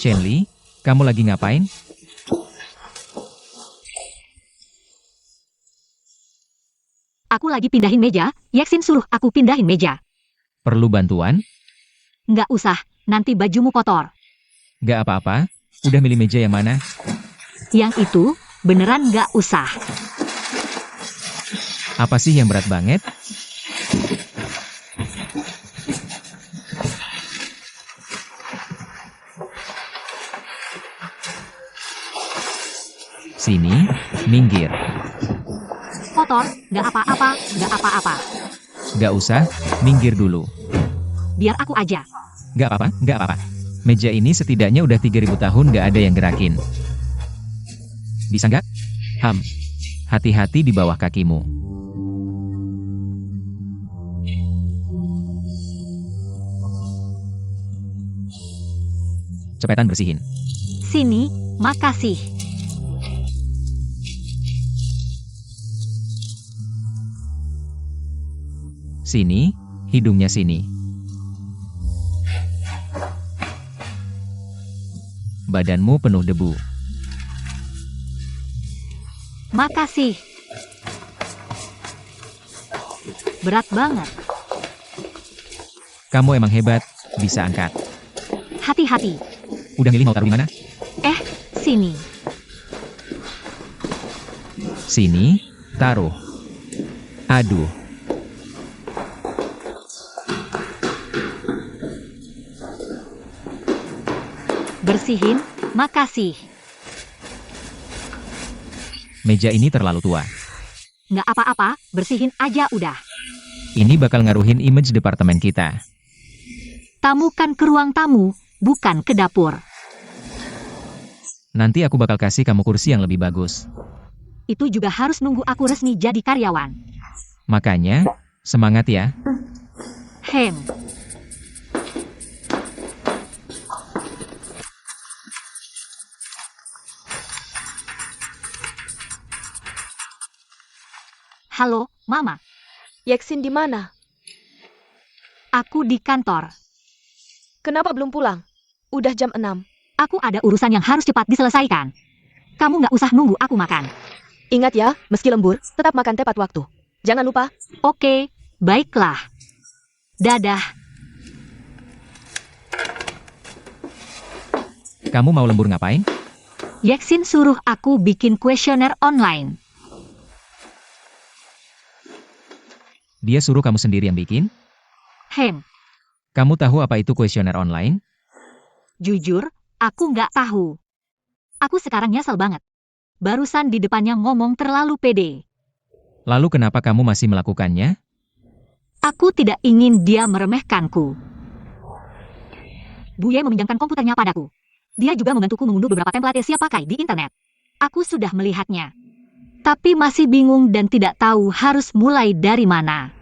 Shenli, kamu lagi ngapain? Aku lagi pindahin meja, Yeksin suruh aku pindahin meja. Perlu bantuan? Nggak usah, nanti bajumu kotor. Gak apa-apa, udah milih meja yang mana? Yang itu, beneran nggak usah. Apa sih yang berat banget? Sini, minggir. Kotor, nggak apa-apa, nggak apa-apa. Gak usah, minggir dulu. Biar aku aja. Gak apa-apa, gak apa-apa. Meja ini setidaknya udah 3000 tahun gak ada yang gerakin. Bisa nggak? Hati-hati di bawah kakimu. Cepetan bersihin. Sini, makasih. Sini, hidungnya sini. Badanmu penuh debu. Makasih. Berat banget. Kamu emang hebat, bisa angkat. Hati-hati. Udah milih mau taruh di mana? Sini. Sini, taruh. Aduh. Bersihin, makasih. Meja ini terlalu tua. Nggak apa-apa, bersihin aja udah. Ini bakal ngaruhin image departemen kita. Tamu kan ke ruang tamu, bukan ke dapur. Nanti aku bakal kasih kamu kursi yang lebih bagus. Itu juga harus nunggu aku resmi jadi karyawan. Makanya, semangat ya. Hem. Halo, Mama. Yeksin di mana? Aku di kantor. Kenapa belum pulang? Udah jam 6. Aku ada urusan yang harus cepat diselesaikan. Kamu nggak usah nunggu aku makan. Ingat ya, meski lembur, tetap makan tepat waktu. Jangan lupa. Oke, baiklah. Dadah. Kamu mau lembur ngapain? Yeksin suruh aku bikin kuesioner online. Dia suruh kamu sendiri yang bikin? Hem. Kamu tahu apa itu kuesioner online? Jujur, aku nggak tahu. Aku sekarang nyesel banget. Barusan di depannya ngomong terlalu pede. Lalu kenapa kamu masih melakukannya? Aku tidak ingin dia meremehkanku. Buye meminjamkan komputernya padaku. Dia juga membantuku mengunduh beberapa template siap pakai di internet. Aku sudah melihatnya. Tapi masih bingung dan tidak tahu harus mulai dari mana.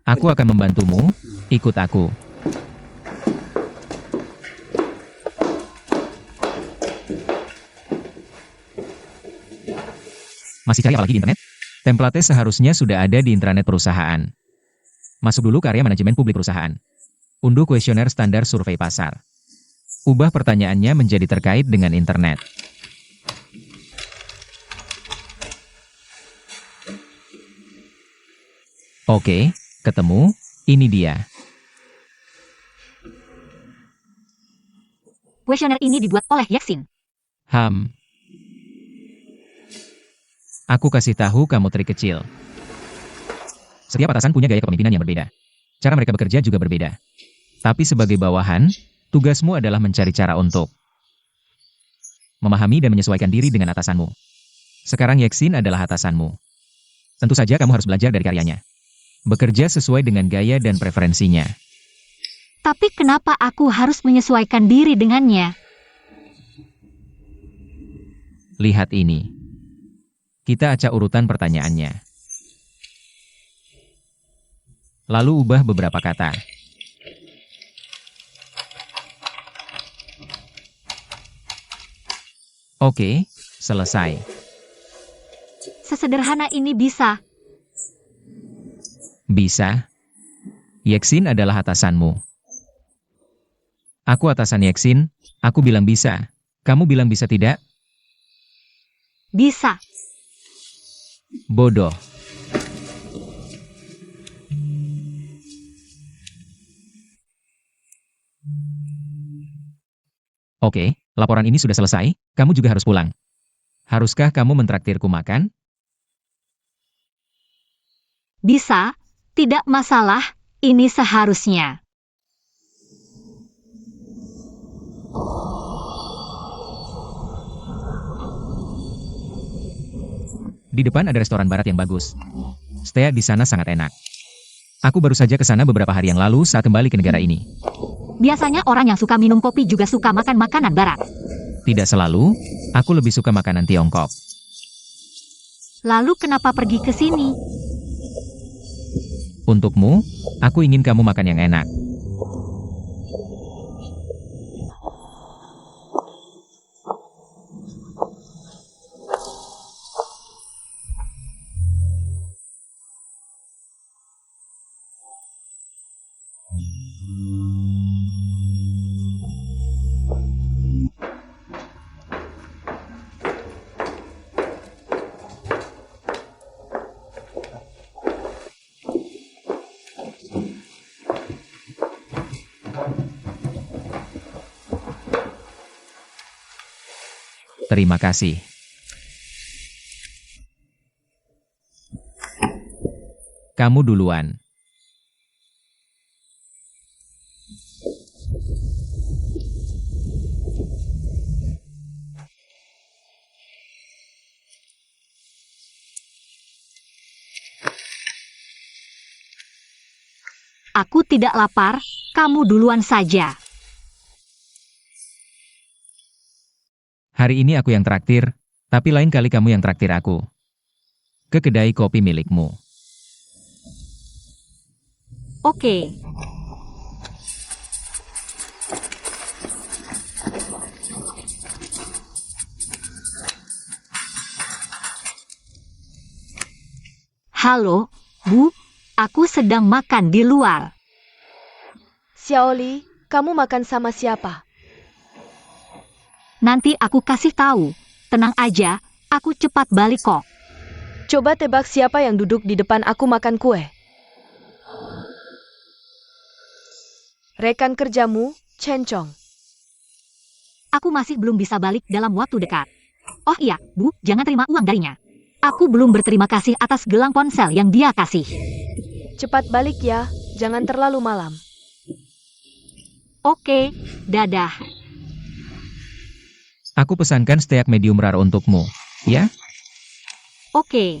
Aku akan membantumu, ikut aku. Masih cari apa lagi di internet? Template seharusnya sudah ada di intranet perusahaan. Masuk dulu ke area manajemen publik perusahaan. Unduh kuesioner standar survei pasar. Ubah pertanyaannya menjadi terkait dengan internet. Oke, ketemu, ini dia. Kuesioner ini dibuat oleh Yeksin. Aku kasih tahu kamu trik kecil. Setiap atasan punya gaya kepemimpinan yang berbeda. Cara mereka bekerja juga berbeda. Tapi sebagai bawahan, tugasmu adalah mencari cara untuk memahami dan menyesuaikan diri dengan atasanmu. Sekarang Yeksin adalah atasanmu. Tentu saja kamu harus belajar dari karyanya. Bekerja sesuai dengan gaya dan preferensinya. Tapi kenapa aku harus menyesuaikan diri dengannya? Lihat ini. Kita acak urutan pertanyaannya. Lalu ubah beberapa kata. Oke, selesai. Sesederhana ini bisa. Bisa. Yeksin adalah atasanmu. Aku atasan Yeksin, aku bilang bisa. Kamu bilang bisa tidak? Bisa. Bodoh. Oke, laporan ini sudah selesai, kamu juga harus pulang. Haruskah kamu mentraktirku makan? Bisa. Tidak masalah. Ini seharusnya. Di depan ada restoran barat yang bagus. Steak di sana sangat enak. Aku baru saja ke sana beberapa hari yang lalu saat kembali ke negara ini. Biasanya orang yang suka minum kopi juga suka makan makanan barat. Tidak selalu, aku lebih suka makanan Tiongkok. Lalu kenapa pergi ke sini? Untukmu, aku ingin kamu makan yang enak. Terima kasih. Kamu duluan. Aku tidak lapar, kamu duluan saja. Hari ini aku yang traktir, tapi lain kali kamu yang traktir aku. Ke kedai kopi milikmu. Oke. Halo, Bu. Aku sedang makan di luar. Xiaoli, kamu makan sama siapa? Nanti aku kasih tahu. Tenang aja, aku cepat balik kok. Coba tebak siapa yang duduk di depan aku makan kue. Rekan kerjamu, Chen Chong. Aku masih belum bisa balik dalam waktu dekat. Oh iya, Bu, jangan terima uang darinya. Aku belum berterima kasih atas gelang ponsel yang dia kasih. Cepat balik ya, jangan terlalu malam. Oke, dadah. Aku pesankan steak medium rare untukmu, ya? Oke.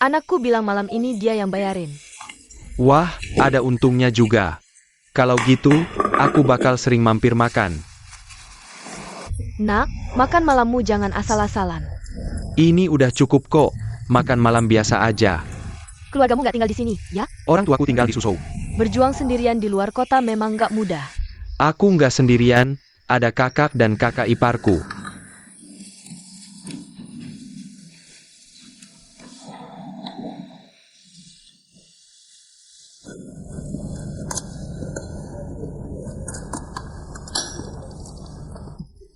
Anakku bilang malam ini dia yang bayarin. Wah, ada untungnya juga. Kalau gitu, aku bakal sering mampir makan. Nak, makan malammu jangan asal-asalan. Ini udah cukup kok, makan malam biasa aja. Keluargamu nggak tinggal di sini, ya? Orang tuaku tinggal di Suzhou. Berjuang sendirian di luar kota memang nggak mudah. Aku nggak sendirian, ada kakak dan kakak iparku.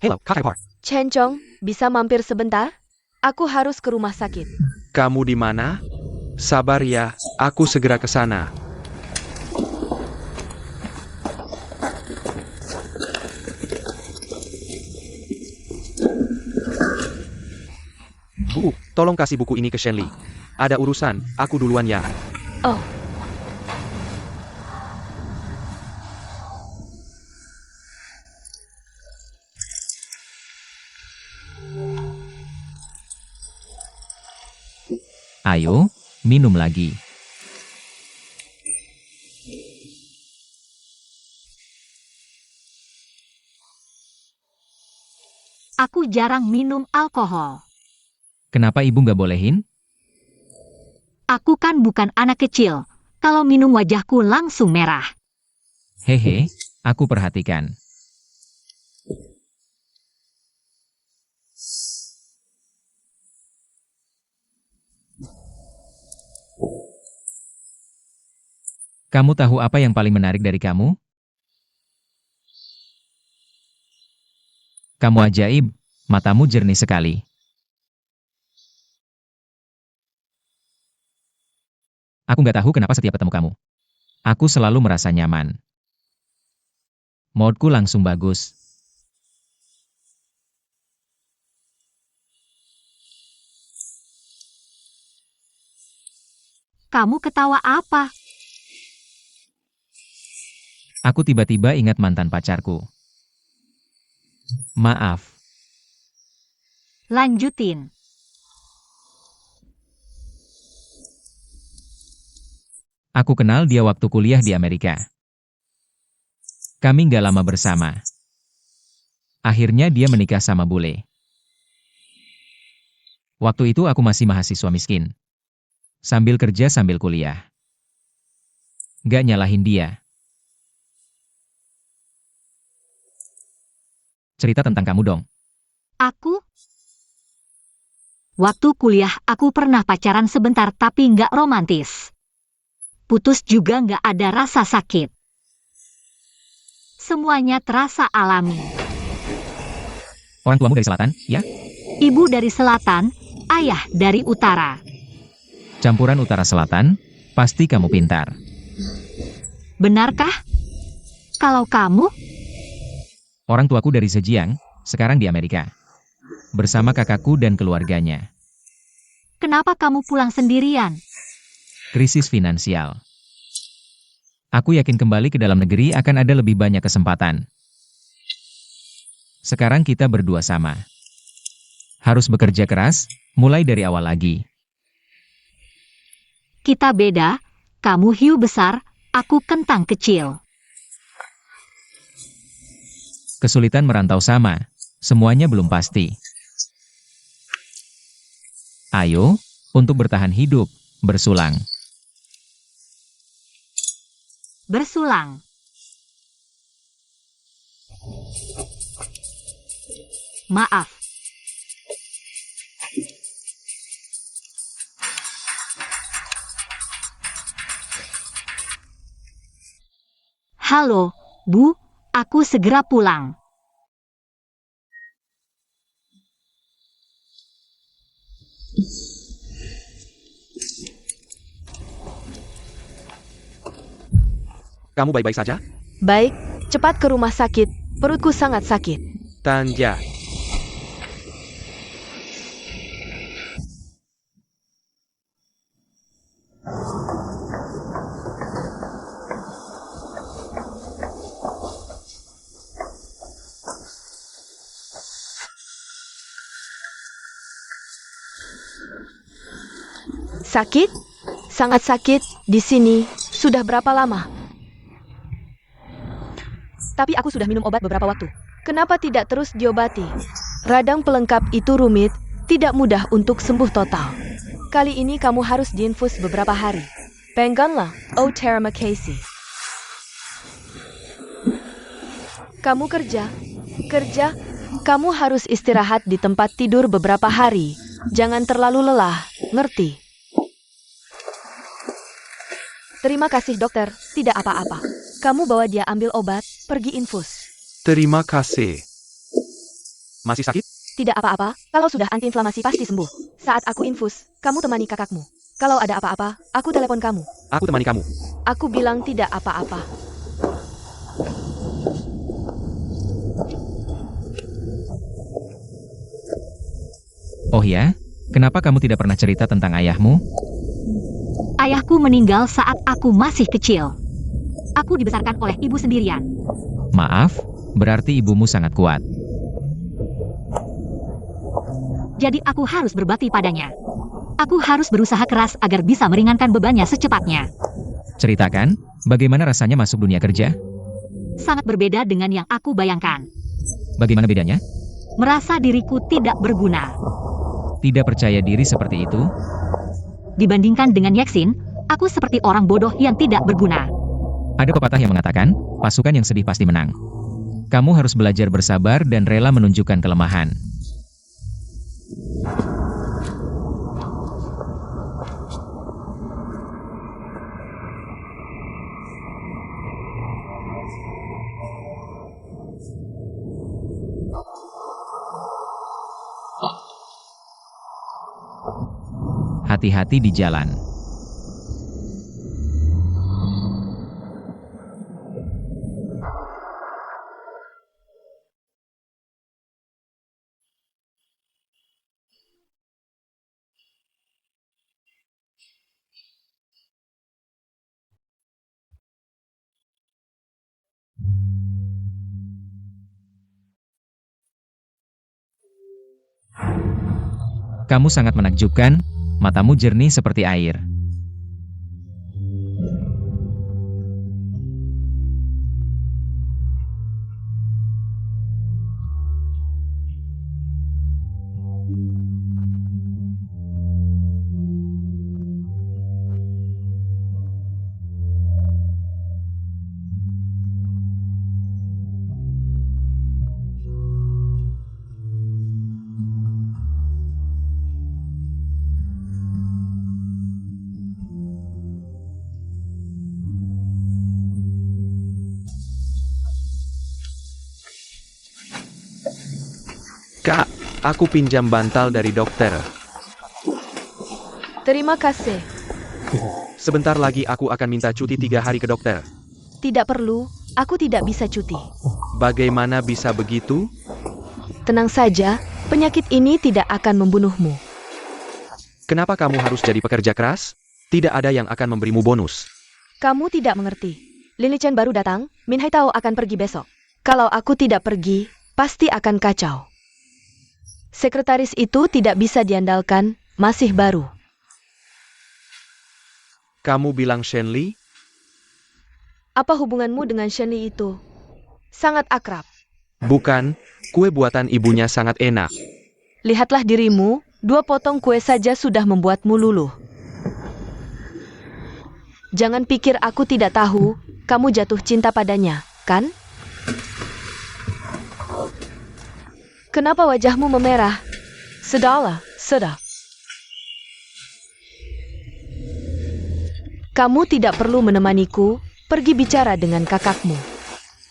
Hello, kakak ipar. Chen Chong, bisa mampir sebentar? Aku harus ke rumah sakit. Kamu di mana? Sabar ya, aku segera ke sana. Bu, tolong kasih buku ini ke Shenli. Ada urusan, aku duluan ya. Oh, Ayo, minum lagi. Aku jarang minum alkohol. Kenapa ibu nggak bolehin? Aku kan bukan anak kecil. Kalau minum wajahku langsung merah. Hehe, aku perhatikan. Kamu tahu apa yang paling menarik dari kamu? Kamu ajaib, matamu jernih sekali. Aku nggak tahu kenapa setiap ketemu kamu. Aku selalu merasa nyaman. Moodku langsung bagus. Kamu ketawa apa? Aku tiba-tiba ingat mantan pacarku. Maaf. Lanjutin. Aku kenal dia waktu kuliah di Amerika. Kami nggak lama bersama. Akhirnya dia menikah sama bule. Waktu itu aku masih mahasiswa miskin. Sambil kerja sambil kuliah. Nggak nyalahin dia. Cerita tentang kamu dong. Aku? Waktu kuliah aku pernah pacaran sebentar tapi nggak romantis. Putus juga nggak ada rasa sakit. Semuanya terasa alami. Orang tuamu dari selatan, ya? Ibu dari selatan, ayah dari utara. Campuran utara-selatan, pasti kamu pintar. Benarkah? Kalau kamu? Orang tuaku dari Zhejiang, sekarang di Amerika. Bersama kakakku dan keluarganya. Kenapa kamu pulang sendirian? Krisis finansial. Aku yakin kembali ke dalam negeri akan ada lebih banyak kesempatan. Sekarang kita berdua sama. Harus bekerja keras, mulai dari awal lagi. Kita beda, kamu hiu besar, aku kentang kecil. Kesulitan merantau sama, semuanya belum pasti. Ayo, untuk bertahan hidup, bersulang. Bersulang. Maaf. Halo, Bu, aku segera pulang. Kamu baik-baik saja? Baik, cepat ke rumah sakit. Perutku sangat sakit. Tanja. Sakit? Sangat sakit di sini. Sudah berapa lama? Tapi aku sudah minum obat beberapa waktu. Kenapa tidak terus diobati? Radang pelengkap itu rumit, tidak mudah untuk sembuh total. Kali ini kamu harus diinfus beberapa hari. Peganglah, Oh Terima Casey. Kamu kerja. Kamu harus istirahat di tempat tidur beberapa hari. Jangan terlalu lelah, ngerti? Terima kasih dokter, tidak apa-apa. Kamu bawa dia ambil obat, pergi infus. Terima kasih. Masih sakit? Tidak apa-apa, kalau sudah antiinflamasi pasti sembuh. Saat aku infus, kamu temani kakakmu. Kalau ada apa-apa, aku telepon kamu. Aku temani kamu. Aku bilang tidak apa-apa. Oh ya? Kenapa kamu tidak pernah cerita tentang ayahmu? Ayahku meninggal saat aku masih kecil. Aku dibesarkan oleh ibu sendirian. Maaf, berarti ibumu sangat kuat. Jadi aku harus berbakti padanya. Aku harus berusaha keras agar bisa meringankan bebannya secepatnya. Ceritakan, bagaimana rasanya masuk dunia kerja? Sangat berbeda dengan yang aku bayangkan. Bagaimana bedanya? Merasa diriku tidak berguna. Tidak percaya diri seperti itu? Dibandingkan dengan Yeksin, aku seperti orang bodoh yang tidak berguna. Ada pepatah yang mengatakan, pasukan yang sedih pasti menang. Kamu harus belajar bersabar dan rela menunjukkan kelemahan. hati-hati di jalan. Kamu sangat menakjubkan, matamu jernih seperti air. Kak, aku pinjam bantal dari dokter. Terima kasih. Sebentar lagi aku akan minta cuti 3 hari ke dokter. Tidak perlu, aku tidak bisa cuti. Bagaimana bisa begitu? Tenang saja, penyakit ini tidak akan membunuhmu. Kenapa kamu harus jadi pekerja keras? Tidak ada yang akan memberimu bonus. Kamu tidak mengerti. Lily Chen baru datang, Min Hai Tao akan pergi besok. Kalau aku tidak pergi, pasti akan kacau. Sekretaris itu tidak bisa diandalkan, masih baru. Kamu bilang Shenli? Apa hubunganmu dengan Shenli itu? Sangat akrab. Bukan, kue buatan ibunya sangat enak. Lihatlah dirimu, 2 potong kue saja sudah membuatmu luluh. Jangan pikir aku tidak tahu, kamu jatuh cinta padanya, kan? Kenapa wajahmu memerah? Sudahlah, sudah. Kamu tidak perlu menemaniku, pergi bicara dengan kakakmu.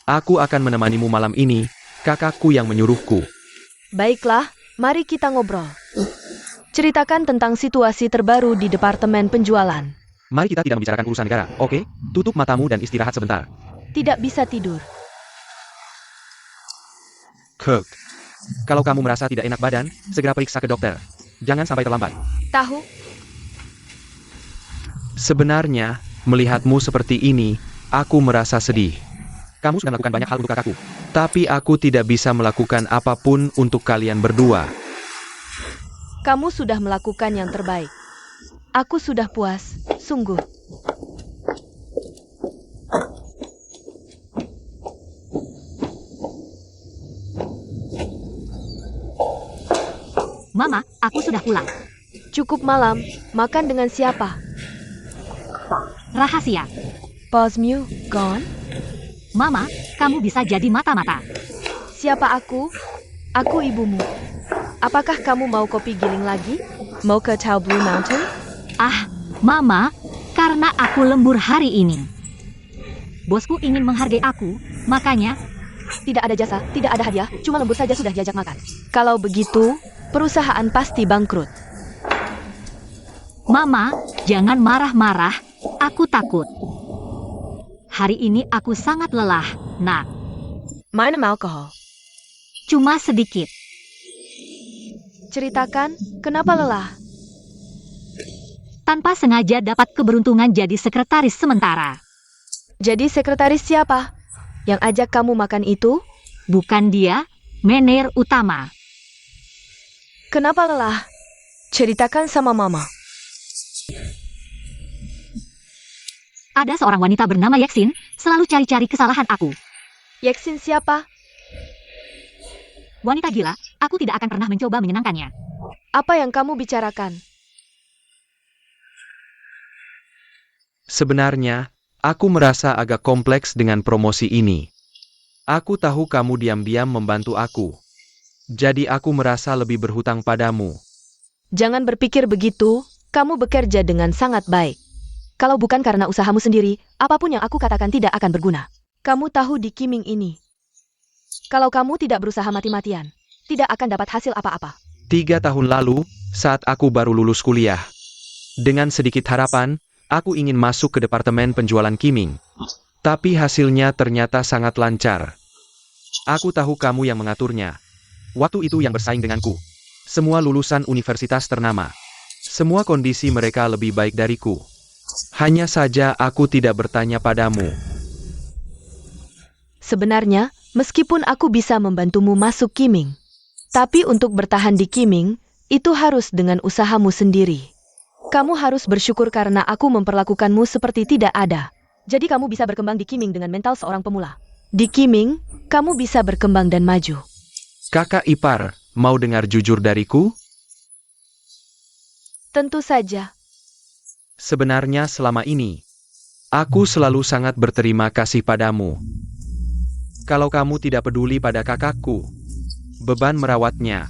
Aku akan menemanimu malam ini, kakakku yang menyuruhku. Baiklah, mari kita ngobrol. Ceritakan tentang situasi terbaru di departemen penjualan. Mari kita tidak membicarakan urusan negara, oke? Tutup matamu dan istirahat sebentar. Tidak bisa tidur. Kirk, kalau kamu merasa tidak enak badan, segera periksa ke dokter. Jangan sampai terlambat. Tahu? Sebenarnya, melihatmu seperti ini, aku merasa sedih. Kamu sudah melakukan banyak hal untuk kakakku. Tapi aku tidak bisa melakukan apapun untuk kalian berdua. Kamu sudah melakukan yang terbaik. Aku sudah puas, sungguh. Mama, aku sudah pulang. Cukup malam, makan dengan siapa? Rahasia. Bosmu, gone? Mama, kamu bisa jadi mata-mata. Siapa aku? Aku ibumu. Apakah kamu mau kopi giling lagi? Mau ke Tao Blue Mountain? Ah, Mama, karena aku lembur hari ini. Bosku ingin menghargai aku, makanya... Tidak ada jasa, tidak ada hadiah, cuma lembur saja sudah diajak makan. Kalau begitu, perusahaan pasti bangkrut. Mama, jangan marah-marah, aku takut. Hari ini aku sangat lelah, nak. Minum alkohol. Cuma sedikit. Ceritakan, kenapa lelah? Tanpa sengaja dapat keberuntungan jadi sekretaris sementara. Jadi sekretaris siapa? Yang ajak kamu makan itu? Bukan dia, manajer utama. Kenapa lelah? Ceritakan sama mama. Ada seorang wanita bernama Yeksin, selalu cari-cari kesalahan aku. Yeksin siapa? Wanita gila, aku tidak akan pernah mencoba menyenangkannya. Apa yang kamu bicarakan? Sebenarnya, aku merasa agak kompleks dengan promosi ini. Aku tahu kamu diam-diam membantu aku. Jadi aku merasa lebih berhutang padamu. Jangan berpikir begitu, kamu bekerja dengan sangat baik. Kalau bukan karena usahamu sendiri, apapun yang aku katakan tidak akan berguna. Kamu tahu di Kiming ini. Kalau kamu tidak berusaha mati-matian, tidak akan dapat hasil apa-apa. 3 tahun lalu, saat aku baru lulus kuliah. Dengan sedikit harapan, aku ingin masuk ke departemen penjualan kiming. Tapi hasilnya ternyata sangat lancar. Aku tahu kamu yang mengaturnya. Waktu itu yang bersaing denganku. Semua lulusan universitas ternama. Semua kondisi mereka lebih baik dariku. Hanya saja aku tidak bertanya padamu. Sebenarnya, meskipun aku bisa membantumu masuk kiming, tapi untuk bertahan di kiming, itu harus dengan usahamu sendiri. Kamu harus bersyukur karena aku memperlakukanmu seperti tidak ada. Jadi kamu bisa berkembang di kiming dengan mental seorang pemula. Di kiming, kamu bisa berkembang dan maju. Kakak ipar, mau dengar jujur dariku? Tentu saja. Sebenarnya selama ini, aku selalu sangat berterima kasih padamu. Kalau kamu tidak peduli pada kakakku, beban merawatnya,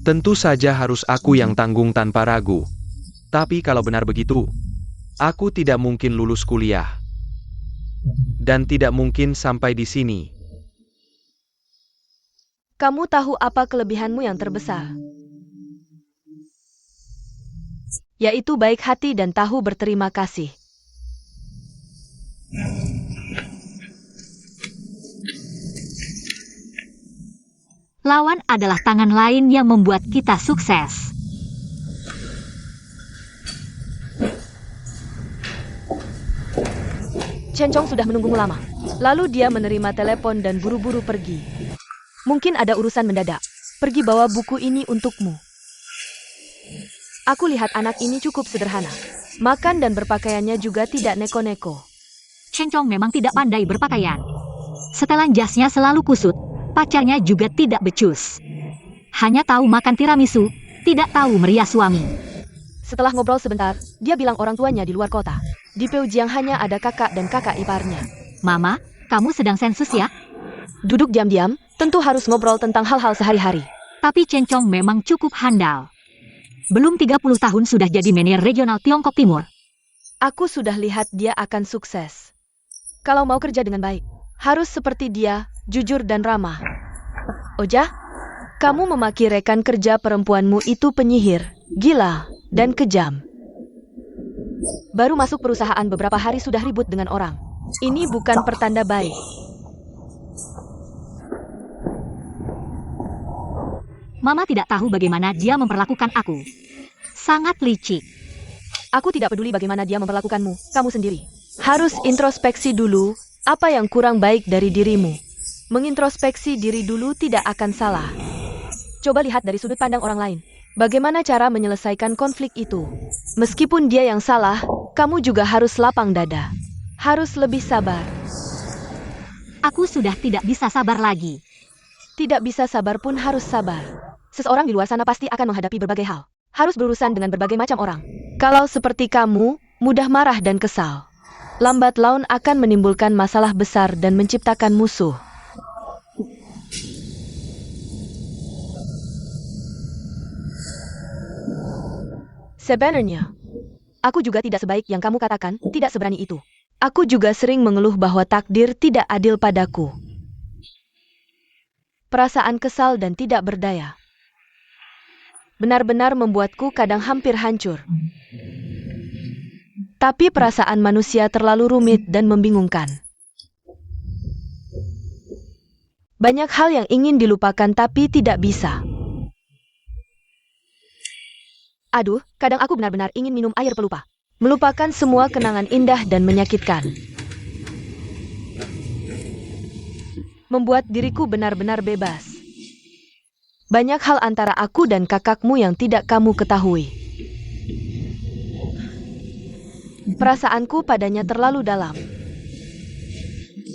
tentu saja harus aku yang tanggung tanpa ragu. Tapi kalau benar begitu, aku tidak mungkin lulus kuliah. Dan tidak mungkin sampai di sini. Kamu tahu apa kelebihanmu yang terbesar? Yaitu baik hati dan tahu berterima kasih. Lawan adalah tangan lain yang membuat kita sukses. Chen Chong sudah menunggumu lama. Lalu dia menerima telepon dan buru-buru pergi. Mungkin ada urusan mendadak. Pergi bawa buku ini untukmu. Aku lihat anak ini cukup sederhana. Makan dan berpakaiannya juga tidak neko-neko. Chen Chong memang tidak pandai berpakaian. Setelan jasnya selalu kusut, pacarnya juga tidak becus. Hanya tahu makan tiramisu, tidak tahu merias wangi. Setelah ngobrol sebentar, dia bilang orang tuanya di luar kota. Di Peujiang hanya ada kakak dan kakak iparnya. Mama, kamu sedang sensus ya? Duduk diam-diam, tentu harus ngobrol tentang hal-hal sehari-hari. Tapi Chen Chong memang cukup handal. Belum 30 tahun sudah jadi manajer regional Tiongkok Timur. Aku sudah lihat dia akan sukses. Kalau mau kerja dengan baik, harus seperti dia, jujur dan ramah. Oja, kamu memaki rekan kerja perempuanmu itu penyihir, gila, dan kejam. Baru masuk perusahaan beberapa hari sudah ribut dengan orang. Ini bukan pertanda baik. Mama tidak tahu bagaimana dia memperlakukan aku. Sangat licik. Aku tidak peduli bagaimana dia memperlakukanmu, kamu sendiri. Harus introspeksi dulu, apa yang kurang baik dari dirimu. Mengintrospeksi diri dulu tidak akan salah. Coba lihat dari sudut pandang orang lain. Bagaimana cara menyelesaikan konflik itu? Meskipun dia yang salah, kamu juga harus lapang dada. Harus lebih sabar. Aku sudah tidak bisa sabar lagi. Tidak bisa sabar pun harus sabar. Seseorang di luar sana pasti akan menghadapi berbagai hal. Harus berurusan dengan berbagai macam orang. Kalau seperti kamu, mudah marah dan kesal. Lambat laun akan menimbulkan masalah besar dan menciptakan musuh. Sebenarnya, aku juga tidak sebaik yang kamu katakan, tidak seberani itu. Aku juga sering mengeluh bahwa takdir tidak adil padaku. Perasaan kesal dan tidak berdaya benar-benar membuatku kadang hampir hancur. Tapi perasaan manusia terlalu rumit dan membingungkan. Banyak hal yang ingin dilupakan tapi tidak bisa. Aduh, kadang aku benar-benar ingin minum air pelupa. Melupakan semua kenangan indah dan menyakitkan. Membuat diriku benar-benar bebas. Banyak hal antara aku dan kakakmu yang tidak kamu ketahui. Perasaanku padanya terlalu dalam.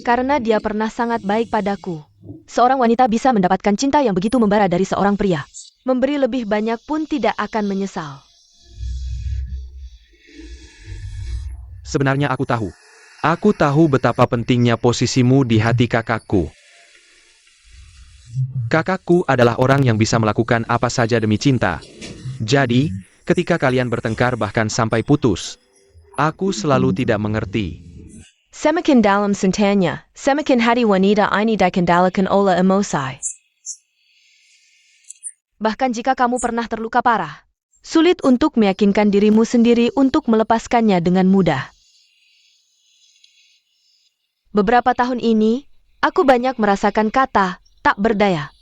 Karena dia pernah sangat baik padaku. Seorang wanita bisa mendapatkan cinta yang begitu membara dari seorang pria. Memberi lebih banyak pun tidak akan menyesal. Sebenarnya aku tahu. Aku tahu betapa pentingnya posisimu di hati kakakku. Kakakku adalah orang yang bisa melakukan apa saja demi cinta. Jadi, ketika kalian bertengkar bahkan sampai putus, aku selalu tidak mengerti. Semakin dalam cintanya, semakin hati wanita ini dikendalikan oleh emosi. Bahkan jika kamu pernah terluka parah, Sulit untuk meyakinkan dirimu sendiri untuk melepaskannya dengan mudah. Beberapa tahun ini, aku banyak merasakan kata tak berdaya.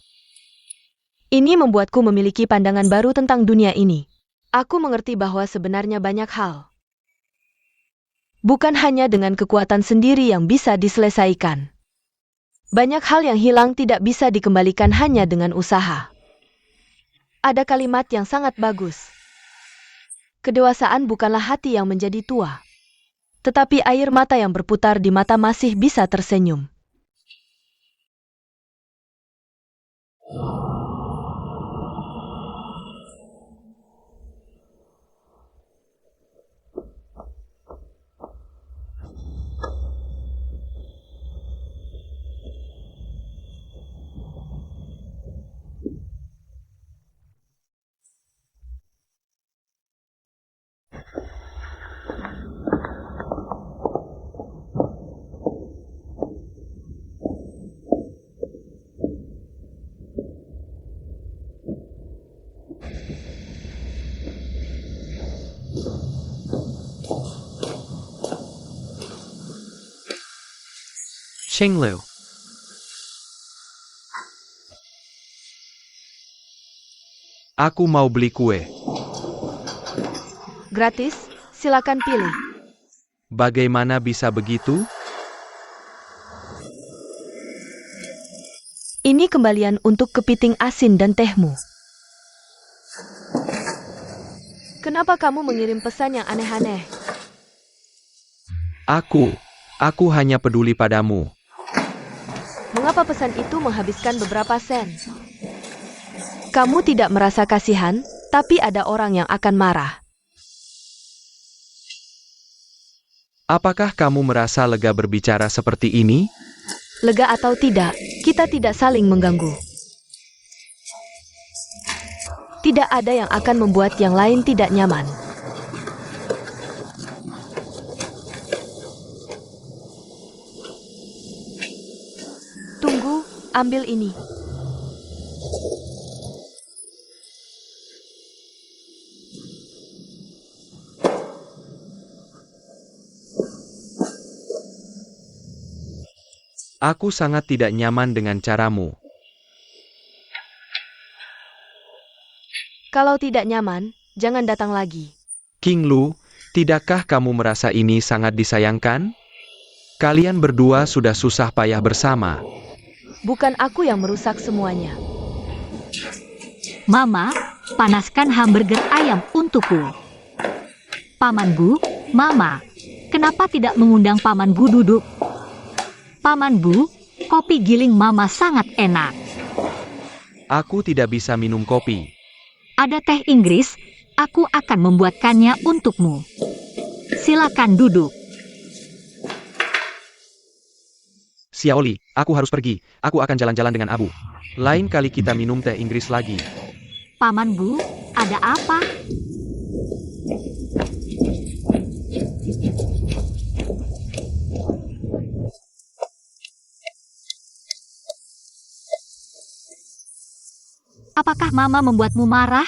Ini membuatku memiliki pandangan baru tentang dunia ini. Aku mengerti bahwa sebenarnya banyak hal. Bukan hanya dengan kekuatan sendiri yang bisa diselesaikan. Banyak hal yang hilang tidak bisa dikembalikan hanya dengan usaha. Ada kalimat yang sangat bagus. Kedewasaan bukanlah hati yang menjadi tua, tetapi air mata yang berputar di mata masih bisa tersenyum. Chenglu. Aku mau beli kue. Gratis, silakan pilih. Bagaimana bisa begitu? Ini kembalian untuk kepiting asin dan tehmu. Kenapa kamu mengirim pesan yang aneh-aneh? Aku hanya peduli padamu. Mengapa pesan itu menghabiskan beberapa sen? Kamu tidak merasa kasihan, tapi ada orang yang akan marah. Apakah kamu merasa lega berbicara seperti ini? Lega atau tidak, kita tidak saling mengganggu. Tidak ada yang akan membuat yang lain tidak nyaman. Tunggu, ambil ini. Aku sangat tidak nyaman dengan caramu. Kalau tidak nyaman, jangan datang lagi. King Lu, tidakkah kamu merasa ini sangat disayangkan? Kalian berdua sudah susah payah bersama. Bukan aku yang merusak semuanya. Mama, panaskan hamburger ayam untukku. Paman Bu, Mama, kenapa tidak mengundang Paman Bu duduk? Paman Bu, kopi giling Mama sangat enak. Aku tidak bisa minum kopi. Ada teh Inggris, aku akan membuatkannya untukmu. Silakan duduk. Xiaoli, aku harus pergi. Aku akan jalan-jalan dengan Abu. Lain kali kita minum teh Inggris lagi. Paman Bu, ada apa? Apakah Mama membuatmu marah?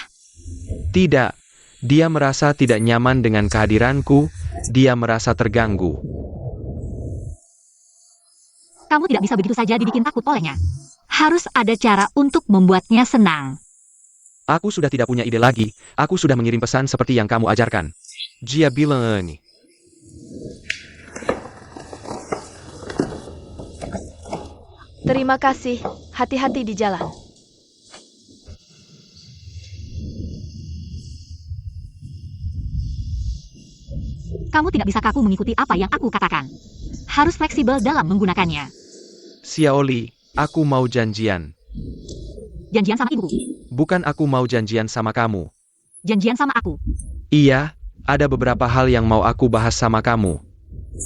Tidak. Dia merasa tidak nyaman dengan kehadiranku. Dia merasa terganggu. Kamu tidak bisa begitu saja dibikin takut olehnya. Harus ada cara untuk membuatnya senang. Aku sudah tidak punya ide lagi. Aku sudah mengirim pesan seperti yang kamu ajarkan. Jia bilang ini. Terima kasih, hati-hati di jalan. Kamu tidak bisa kaku mengikuti apa yang aku katakan. Harus fleksibel dalam menggunakannya. Xiaoli, aku mau janjian. Janjian sama ibuku. Bukan aku mau janjian sama kamu. Janjian sama aku. Iya, ada beberapa hal yang mau aku bahas sama kamu.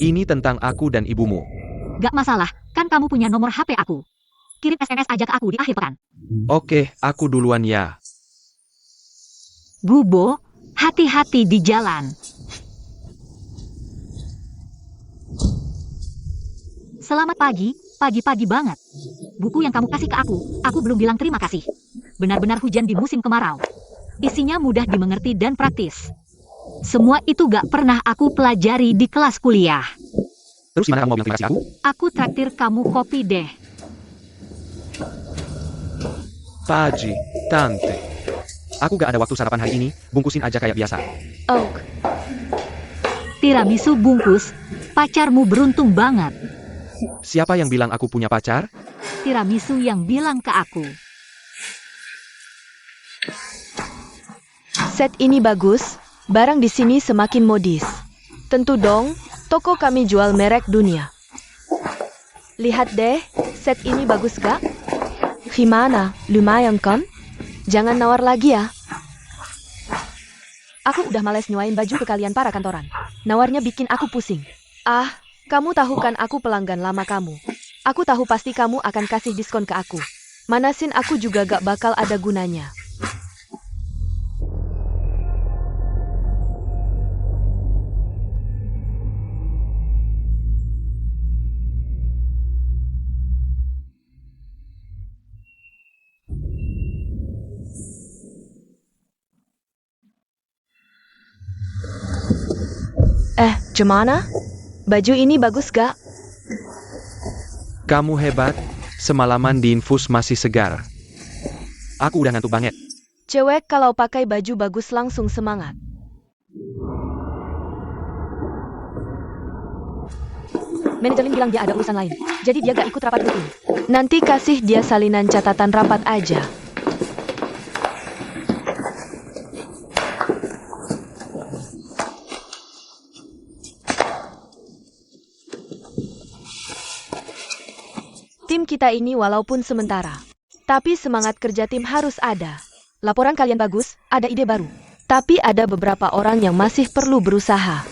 Ini tentang aku dan ibumu. Gak masalah, kan kamu punya nomor HP aku. Kirim SMS aja ke aku di akhir pekan. Oke, aku duluan ya. Bubo, hati-hati di jalan. Selamat pagi, pagi-pagi banget. Buku yang kamu kasih ke aku belum bilang terima kasih. Benar-benar hujan di musim kemarau. Isinya mudah dimengerti dan praktis. Semua itu gak pernah aku pelajari di kelas kuliah. Terus gimana kamu mau bilang terima kasih aku? Aku traktir kamu kopi deh. Paji, tante. Aku gak ada waktu sarapan hari ini, bungkusin aja kayak biasa. Oak, Tiramisu bungkus, pacarmu beruntung banget. Siapa yang bilang aku punya pacar? Tiramisu yang bilang ke aku. set ini bagus, barang di sini semakin modis. Tentu dong, toko kami jual merek dunia. Lihat deh, set ini bagus gak? Gimana, lumayan kan? Jangan nawar lagi ya. Aku udah males nyuain baju ke kalian para kantoran. Nawarnya bikin aku pusing. Ah, kamu tahu kan aku pelanggan lama kamu. Aku tahu pasti kamu akan kasih diskon ke aku. Manasin aku juga gak bakal ada gunanya. Gimana? Baju ini bagus gak? Kamu hebat, semalaman di infus masih segar. Aku udah ngantuk banget. Cewek kalau pakai baju bagus langsung semangat. Manajerin bilang dia ada urusan lain, jadi dia gak ikut rapat rutin. Nanti kasih dia salinan catatan rapat aja. Tim kita ini walaupun sementara, tapi semangat kerja tim harus ada. Laporan kalian bagus, ada ide baru. Tapi ada beberapa orang yang masih perlu berusaha.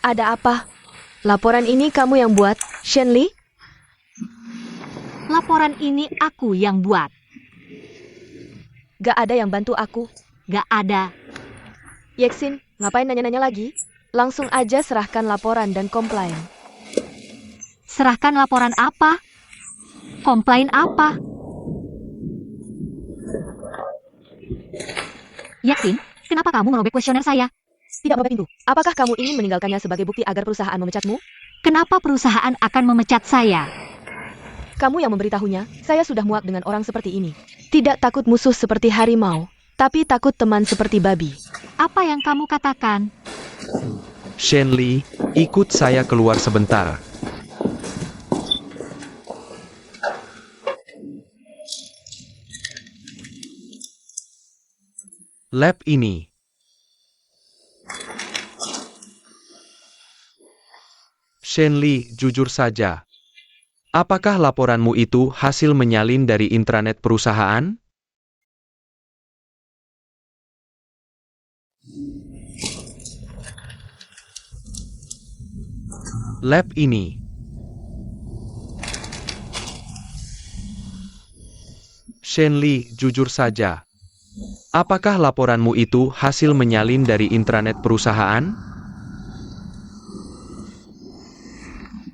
Ada apa? Laporan ini kamu yang buat, Shenli? Laporan ini aku yang buat. Gak ada yang bantu aku. Gak ada. Yeksin, ngapain nanya-nanya lagi? Langsung aja serahkan laporan dan komplain. Serahkan laporan apa? Komplain apa? Yaksin, kenapa kamu merobek kuesioner saya? Tidak merobek pintu. Apakah kamu ingin meninggalkannya sebagai bukti agar perusahaan memecatmu? Kenapa perusahaan akan memecat saya? Kamu yang memberitahunya, saya sudah muak dengan orang seperti ini. Tidak takut musuh seperti harimau, tapi takut teman seperti babi. Apa yang kamu katakan? Shenli, ikut saya keluar sebentar. Lab ini. Shenli, jujur saja. Apakah laporanmu itu hasil menyalin dari intranet perusahaan? Lab ini. Shenli, jujur saja. Apakah laporanmu itu hasil menyalin dari intranet perusahaan?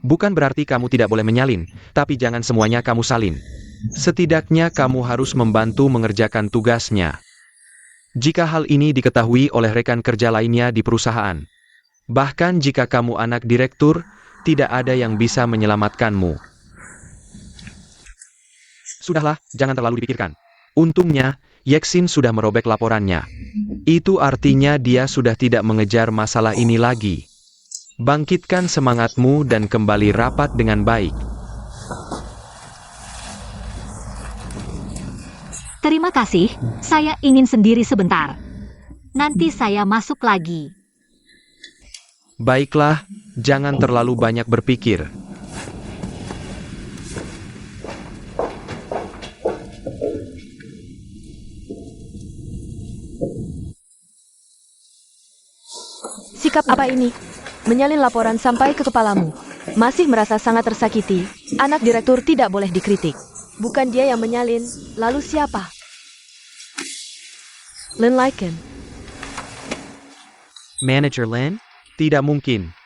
Bukan berarti kamu tidak boleh menyalin, tapi jangan semuanya kamu salin. Setidaknya kamu harus membantu mengerjakan tugasnya. Jika hal ini diketahui oleh rekan kerja lainnya di perusahaan, bahkan jika kamu anak direktur, tidak ada yang bisa menyelamatkanmu. Sudahlah, jangan terlalu dipikirkan. Untungnya, Yeksin sudah merobek laporannya. Itu artinya dia sudah tidak mengejar masalah ini lagi. Bangkitkan semangatmu dan kembali rapat dengan baik. Terima kasih, saya ingin sendiri sebentar. Nanti saya masuk lagi. Baiklah, jangan terlalu banyak berpikir. Sikap apa ini? Menyalin laporan sampai ke kepalamu. Masih merasa sangat tersakiti. Anak direktur tidak boleh dikritik. Bukan dia yang menyalin, lalu siapa? Lin Lycan. Manager Lin? Tidak mungkin.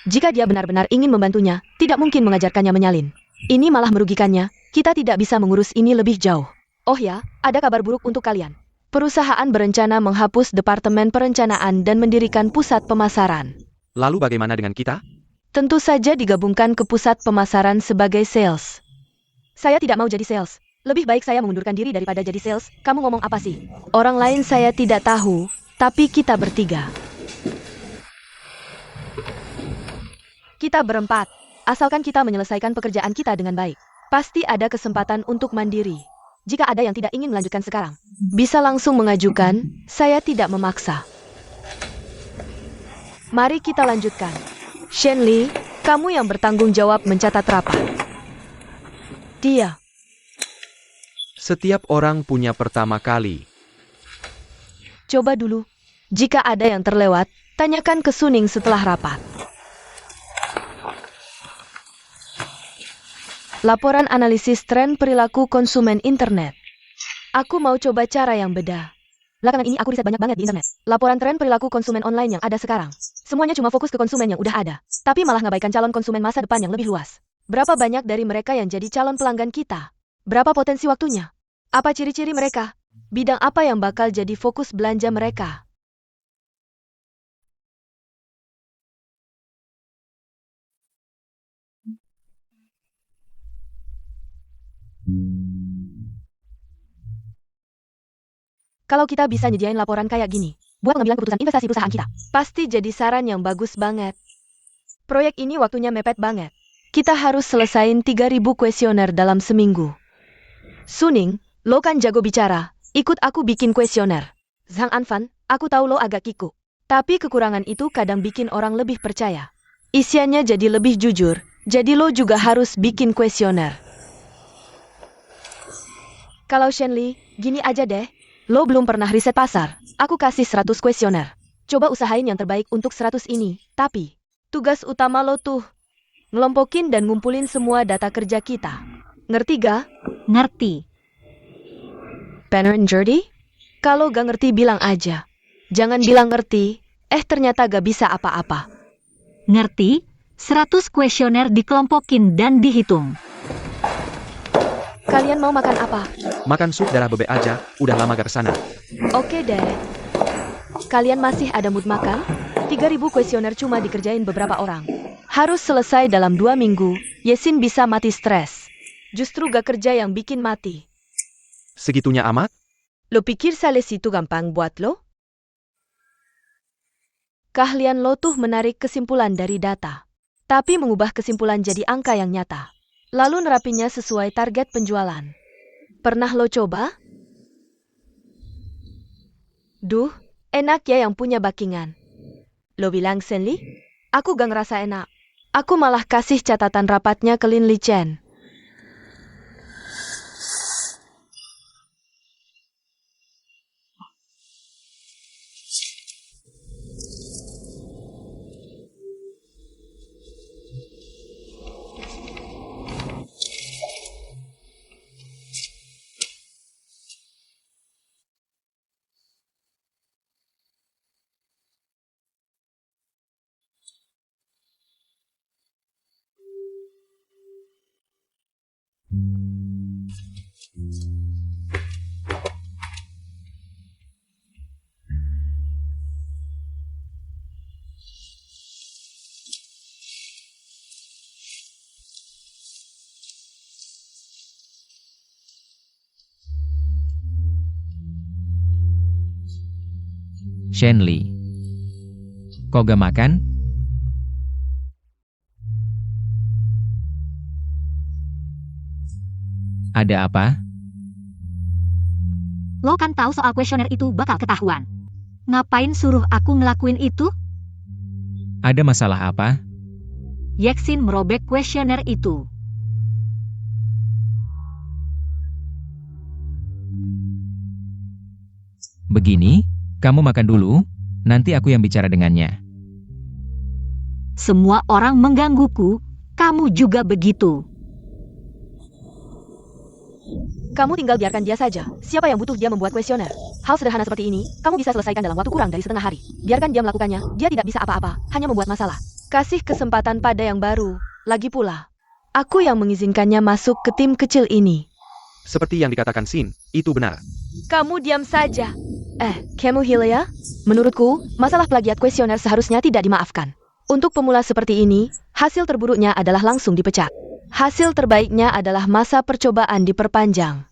Jika dia benar-benar ingin membantunya, tidak mungkin mengajarkannya menyalin. Ini malah merugikannya, kita tidak bisa mengurus ini lebih jauh. Oh ya, ada kabar buruk untuk kalian. Perusahaan berencana menghapus Departemen Perencanaan dan mendirikan pusat pemasaran. Lalu bagaimana dengan kita? Tentu saja digabungkan ke pusat pemasaran sebagai sales. Saya tidak mau jadi sales. Lebih baik saya mengundurkan diri daripada jadi sales. Kamu ngomong apa sih? Orang lain saya tidak tahu, tapi kita bertiga. Kita berempat. Asalkan kita menyelesaikan pekerjaan kita dengan baik, pasti ada kesempatan untuk mandiri. Jika ada yang tidak ingin melanjutkan sekarang, bisa langsung mengajukan, saya tidak memaksa. Mari kita lanjutkan. Shenli, kamu yang bertanggung jawab mencatat rapat. Dia. Setiap orang punya pertama kali. Coba dulu. Jika ada yang terlewat, tanyakan ke Suning setelah rapat. Laporan analisis tren perilaku konsumen internet. Aku mau coba cara yang beda. Belakangan ini aku riset banyak banget di internet. Laporan tren perilaku konsumen online yang ada sekarang. Semuanya cuma fokus ke konsumen yang udah ada. Tapi malah ngabaikan calon konsumen masa depan yang lebih luas. Berapa banyak dari mereka yang jadi calon pelanggan kita? Berapa potensi waktunya? Apa ciri-ciri mereka? Bidang apa yang bakal jadi fokus belanja mereka? Kalau kita bisa nyediain laporan kayak gini, buat pengambilan keputusan investasi perusahaan kita, pasti jadi saran yang bagus banget. Proyek ini waktunya mepet banget. Kita harus selesain 3.000 kuesioner dalam seminggu. Suning, lo kan jago bicara, ikut aku bikin kuesioner. Zhang Anfan, aku tahu lo agak kikuk. Tapi kekurangan itu kadang bikin orang lebih percaya. Isiannya jadi lebih jujur, jadi lo juga harus bikin kuesioner. Kalau Shenli, gini aja deh. Lo belum pernah riset pasar. Aku kasih 100 kuesioner. Coba usahain yang terbaik untuk 100 ini. Tapi, tugas utama lo tuh ngelompokin dan ngumpulin semua data kerja kita. Ngerti gak? Ngerti. Banner and Jordi? Kalau gak ngerti bilang aja. Jangan bilang ngerti, ternyata gak bisa apa-apa. Ngerti? 100 kuesioner dikelompokin dan dihitung. Kalian mau makan apa? Makan sup darah bebek aja, udah lama gak kesana. Oke deh. Kalian masih ada mood makan? 3.000 kuesioner cuma dikerjain beberapa orang. Harus selesai dalam 2 minggu, Yesin bisa mati stres. Justru gak kerja yang bikin mati. Segitunya amat? Lo pikir sales itu gampang buat lo? Keahlian lo tuh menarik kesimpulan dari data. Tapi mengubah kesimpulan jadi angka yang nyata. Lalu nerapinya sesuai target penjualan. Pernah lo coba? Duh, enak ya yang punya backingan. Lo bilang Shenli? Aku gak ngerasa enak. Aku malah kasih catatan rapatnya ke Lin Li Chen. Shenli. Kok gak makan? Ada apa? Lo kan tahu soal kuesioner itu bakal ketahuan. Ngapain suruh aku ngelakuin itu? Ada masalah apa? Yeksin merobek kuesioner itu. Begini, kamu makan dulu, nanti aku yang bicara dengannya. Semua orang menggangguku, kamu juga begitu. Kamu tinggal biarkan dia saja. Siapa yang butuh dia membuat kuesioner? Hal sederhana seperti ini, kamu bisa selesaikan dalam waktu kurang dari setengah hari. Biarkan dia melakukannya, dia tidak bisa apa-apa, hanya membuat masalah. Kasih kesempatan pada yang baru. Lagi pula, Aku yang mengizinkannya masuk ke tim kecil ini. Seperti yang dikatakan Sin, itu benar. Kamu diam saja. Kamu Hilya? Menurutku, masalah plagiat kuesioner seharusnya tidak dimaafkan. Untuk pemula seperti ini, hasil terburuknya adalah langsung dipecat. Hasil terbaiknya adalah masa percobaan diperpanjang.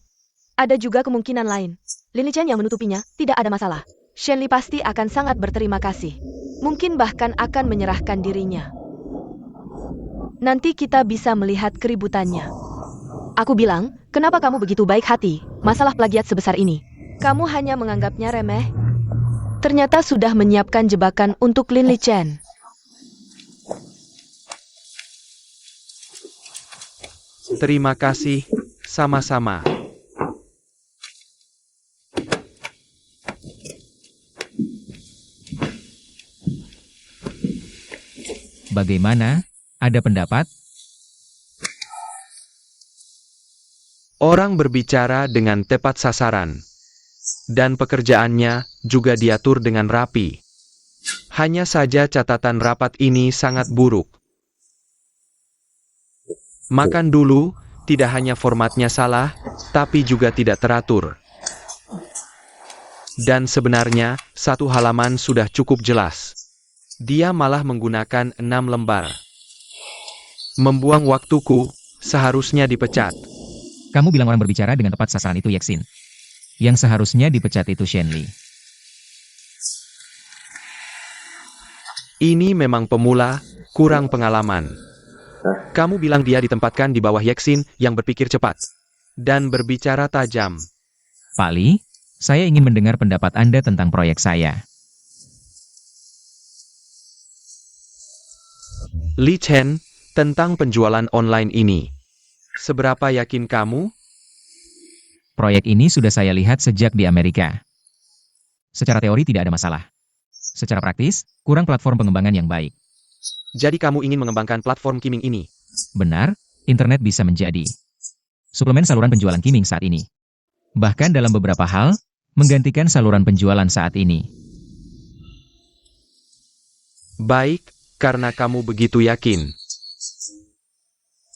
Ada juga kemungkinan lain. Lin Chen yang menutupinya, tidak ada masalah. Shen Li pasti akan sangat berterima kasih. Mungkin bahkan akan menyerahkan dirinya. Nanti kita bisa melihat keributannya. Aku bilang, kenapa kamu begitu baik hati? Masalah plagiat sebesar ini. Kamu hanya menganggapnya remeh? Ternyata sudah menyiapkan jebakan untuk Lin Chen. Terima kasih, sama-sama. Bagaimana? Ada pendapat? Orang berbicara dengan tepat sasaran. Dan pekerjaannya juga diatur dengan rapi. Hanya saja catatan rapat ini sangat buruk. Makan dulu, tidak hanya formatnya salah, tapi juga tidak teratur. Dan sebenarnya, satu halaman sudah cukup jelas. Dia malah menggunakan 6 lembar. Membuang waktuku, seharusnya dipecat. Kamu bilang orang berbicara dengan tepat sasaran itu Yexin. Yang seharusnya dipecat itu Shen Li. Ini memang pemula, kurang pengalaman. Kamu bilang dia ditempatkan di bawah Yexin yang berpikir cepat dan berbicara tajam. Pak Li, saya ingin mendengar pendapat Anda tentang proyek saya. Li Chen, tentang penjualan online ini. Seberapa yakin kamu? Proyek ini sudah saya lihat sejak di Amerika. Secara teori tidak ada masalah. Secara praktis, kurang platform pengembangan yang baik. Jadi kamu ingin mengembangkan platform Qiming ini? Benar, internet bisa menjadi suplemen saluran penjualan Qiming saat ini. Bahkan dalam beberapa hal, menggantikan saluran penjualan saat ini. Baik, karena kamu begitu yakin.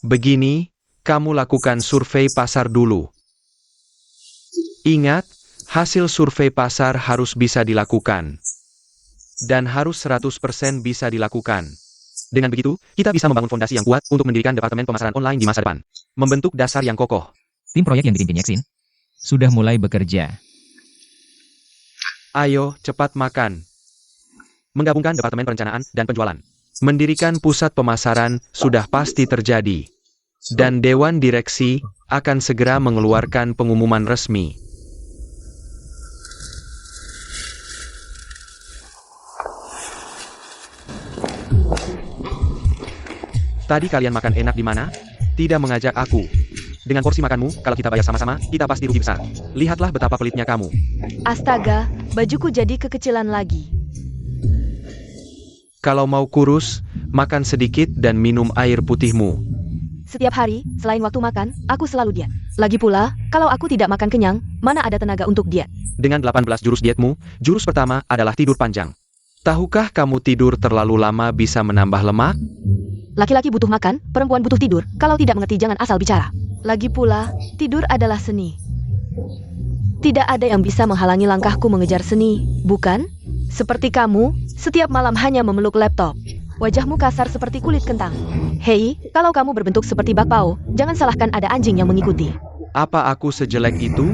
Begini, kamu lakukan survei pasar dulu. Ingat, hasil survei pasar harus bisa dilakukan. Dan harus 100% bisa dilakukan. Dengan begitu, kita bisa membangun fondasi yang kuat untuk mendirikan departemen pemasaran online di masa depan. Membentuk dasar yang kokoh. Tim proyek yang dipimpin Yexin sudah mulai bekerja. Ayo, cepat makan. Menggabungkan departemen perencanaan dan penjualan. Mendirikan pusat pemasaran sudah pasti terjadi. Dan Dewan Direksi akan segera mengeluarkan pengumuman resmi. Tadi kalian makan enak di mana? Tidak mengajak aku. Dengan porsi makanmu, kalau kita bayar sama-sama, kita pasti rugi besar. Lihatlah betapa pelitnya kamu. Astaga, bajuku jadi kekecilan lagi. Kalau mau kurus, makan sedikit dan minum air putihmu. Setiap hari, selain waktu makan, aku selalu diet. Lagi pula, kalau aku tidak makan kenyang, mana ada tenaga untuk diet? Dengan 18 jurus dietmu, jurus pertama adalah tidur panjang. Tahukah kamu tidur terlalu lama bisa menambah lemak? Laki-laki butuh makan, perempuan butuh tidur. Kalau tidak mengerti jangan asal bicara. Lagi pula, tidur adalah seni. Tidak ada yang bisa menghalangi langkahku mengejar seni, bukan? Seperti kamu, setiap malam hanya memeluk laptop. Wajahmu kasar seperti kulit kentang. Hei, kalau kamu berbentuk seperti bakpao, jangan salahkan ada anjing yang mengikuti. Apa aku sejelek itu?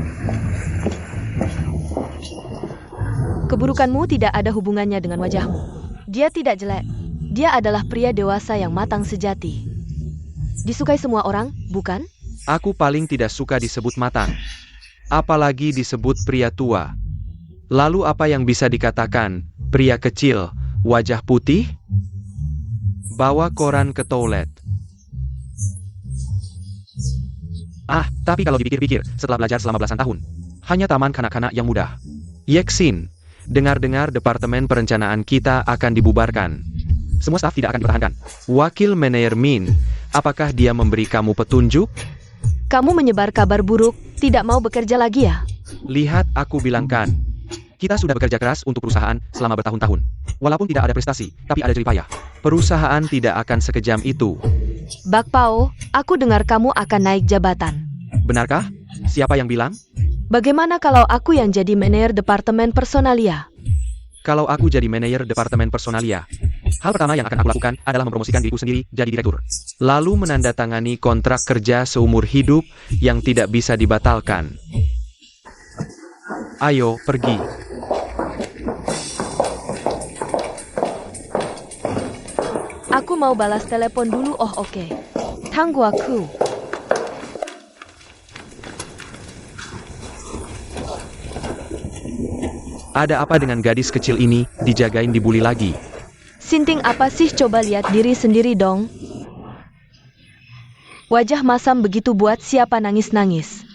Keburukanmu tidak ada hubungannya dengan wajahmu. Dia tidak jelek. Dia adalah pria dewasa yang matang sejati. Disukai semua orang, bukan? Aku paling tidak suka disebut matang. Apalagi disebut pria tua. Lalu apa yang bisa dikatakan? Pria kecil, wajah putih? Bawa koran ke toilet. Tapi kalau dipikir-pikir, setelah belajar selama belasan tahun, hanya taman kanak-kanak yang mudah. Yexin, dengar-dengar departemen perencanaan kita akan dibubarkan. Semua staf tidak akan dipertahankan. Wakil Manajer Min, apakah dia memberi kamu petunjuk? Kamu menyebar kabar buruk, tidak mau bekerja lagi ya? Lihat, aku bilangkan. Kita sudah bekerja keras untuk perusahaan selama bertahun-tahun. Walaupun tidak ada prestasi, tapi ada jerih payah. Perusahaan tidak akan sekejam itu. Bak Pao, aku dengar kamu akan naik jabatan. Benarkah? Siapa yang bilang? Bagaimana kalau aku yang jadi manajer departemen personalia? Kalau aku jadi manajer departemen personalia, hal pertama yang akan aku lakukan adalah mempromosikan diriku sendiri jadi direktur. Lalu menandatangani kontrak kerja seumur hidup yang tidak bisa dibatalkan. Ayo, pergi. Aku mau balas telepon dulu. Oh oke. Tunggu aku. Ada apa dengan gadis kecil ini, dijagain dibully lagi? Sinting apa sih, coba lihat diri sendiri dong. Wajah masam begitu buat siapa nangis-nangis.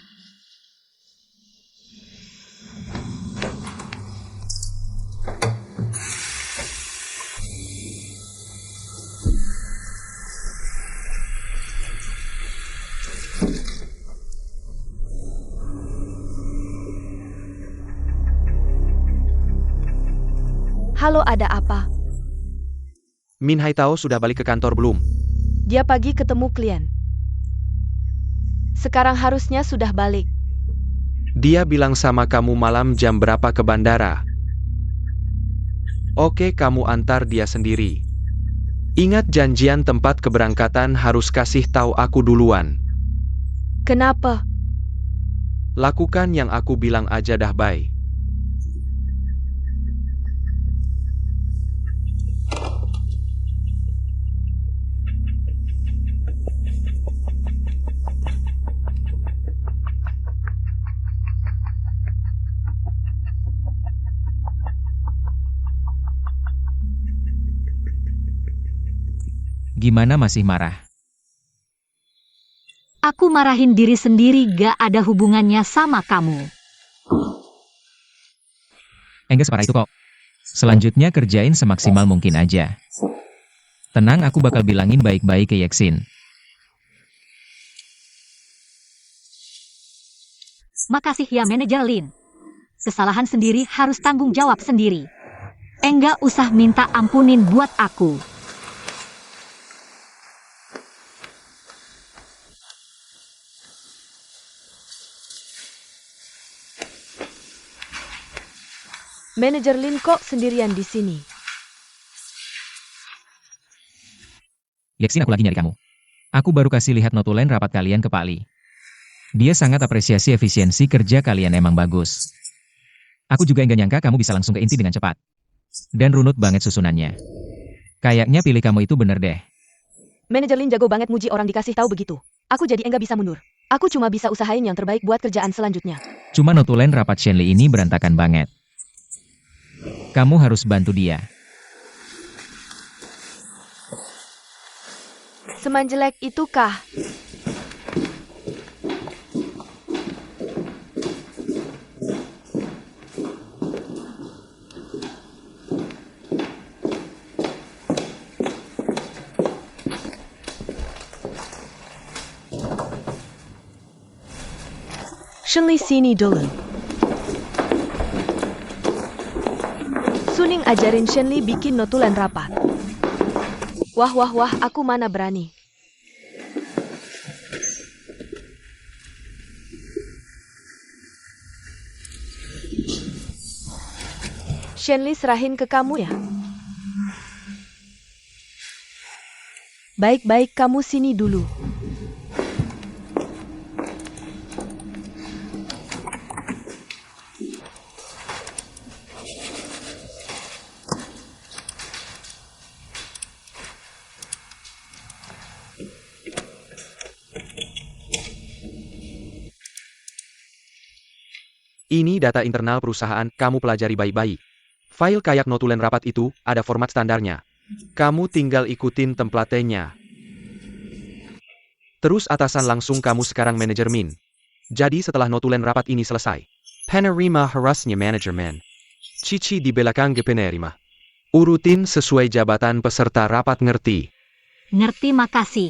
Halo, ada apa? Min Haitao sudah balik ke kantor belum? Dia pagi ketemu klien. Sekarang harusnya sudah balik. Dia bilang sama kamu malam jam berapa ke bandara? Oke, kamu antar dia sendiri. Ingat janjian tempat keberangkatan harus kasih tahu aku duluan. Kenapa? Lakukan yang aku bilang aja dah, bye. Gimana masih marah? Aku marahin diri sendiri, gak ada hubungannya sama kamu. Enggak separah itu kok. Selanjutnya kerjain semaksimal mungkin aja. Tenang, aku bakal bilangin baik-baik ke Yeksin. Makasih ya manajer Lin. Kesalahan sendiri harus tanggung jawab sendiri. Enggak usah minta ampunin buat aku. Manajer Lin kok sendirian di sini? Yeksin, aku lagi nyari kamu. Aku baru kasih lihat notulen rapat kalian ke Pak Li. Dia sangat apresiasi efisiensi kerja kalian, emang bagus. Aku juga enggak nyangka kamu bisa langsung ke inti dengan cepat. Dan runut banget susunannya. Kayaknya pilih kamu itu bener deh. Manajer Lin jago banget muji orang, dikasih tahu begitu. Aku jadi enggak bisa mundur. Aku cuma bisa usahain yang terbaik buat kerjaan selanjutnya. Cuma notulen rapat Shenli ini berantakan banget. Kamu harus bantu dia. Semanjelek itu kah? Shenli sini dulu. Suning ajarin Shenli bikin notulen rapat. Wah, aku mana berani. Shenli serahin ke kamu ya. Baik-baik, kamu sini dulu. Ini data internal perusahaan, kamu pelajari baik-baik. File kayak notulen rapat itu, ada format standarnya. Kamu tinggal ikutin templatenya. Terus atasan langsung kamu sekarang manajer Min. Jadi setelah notulen rapat ini selesai, penerima harusnya manajemen. Cici di belakang penerima. Urutin sesuai jabatan peserta rapat, ngerti? Ngerti, makasih.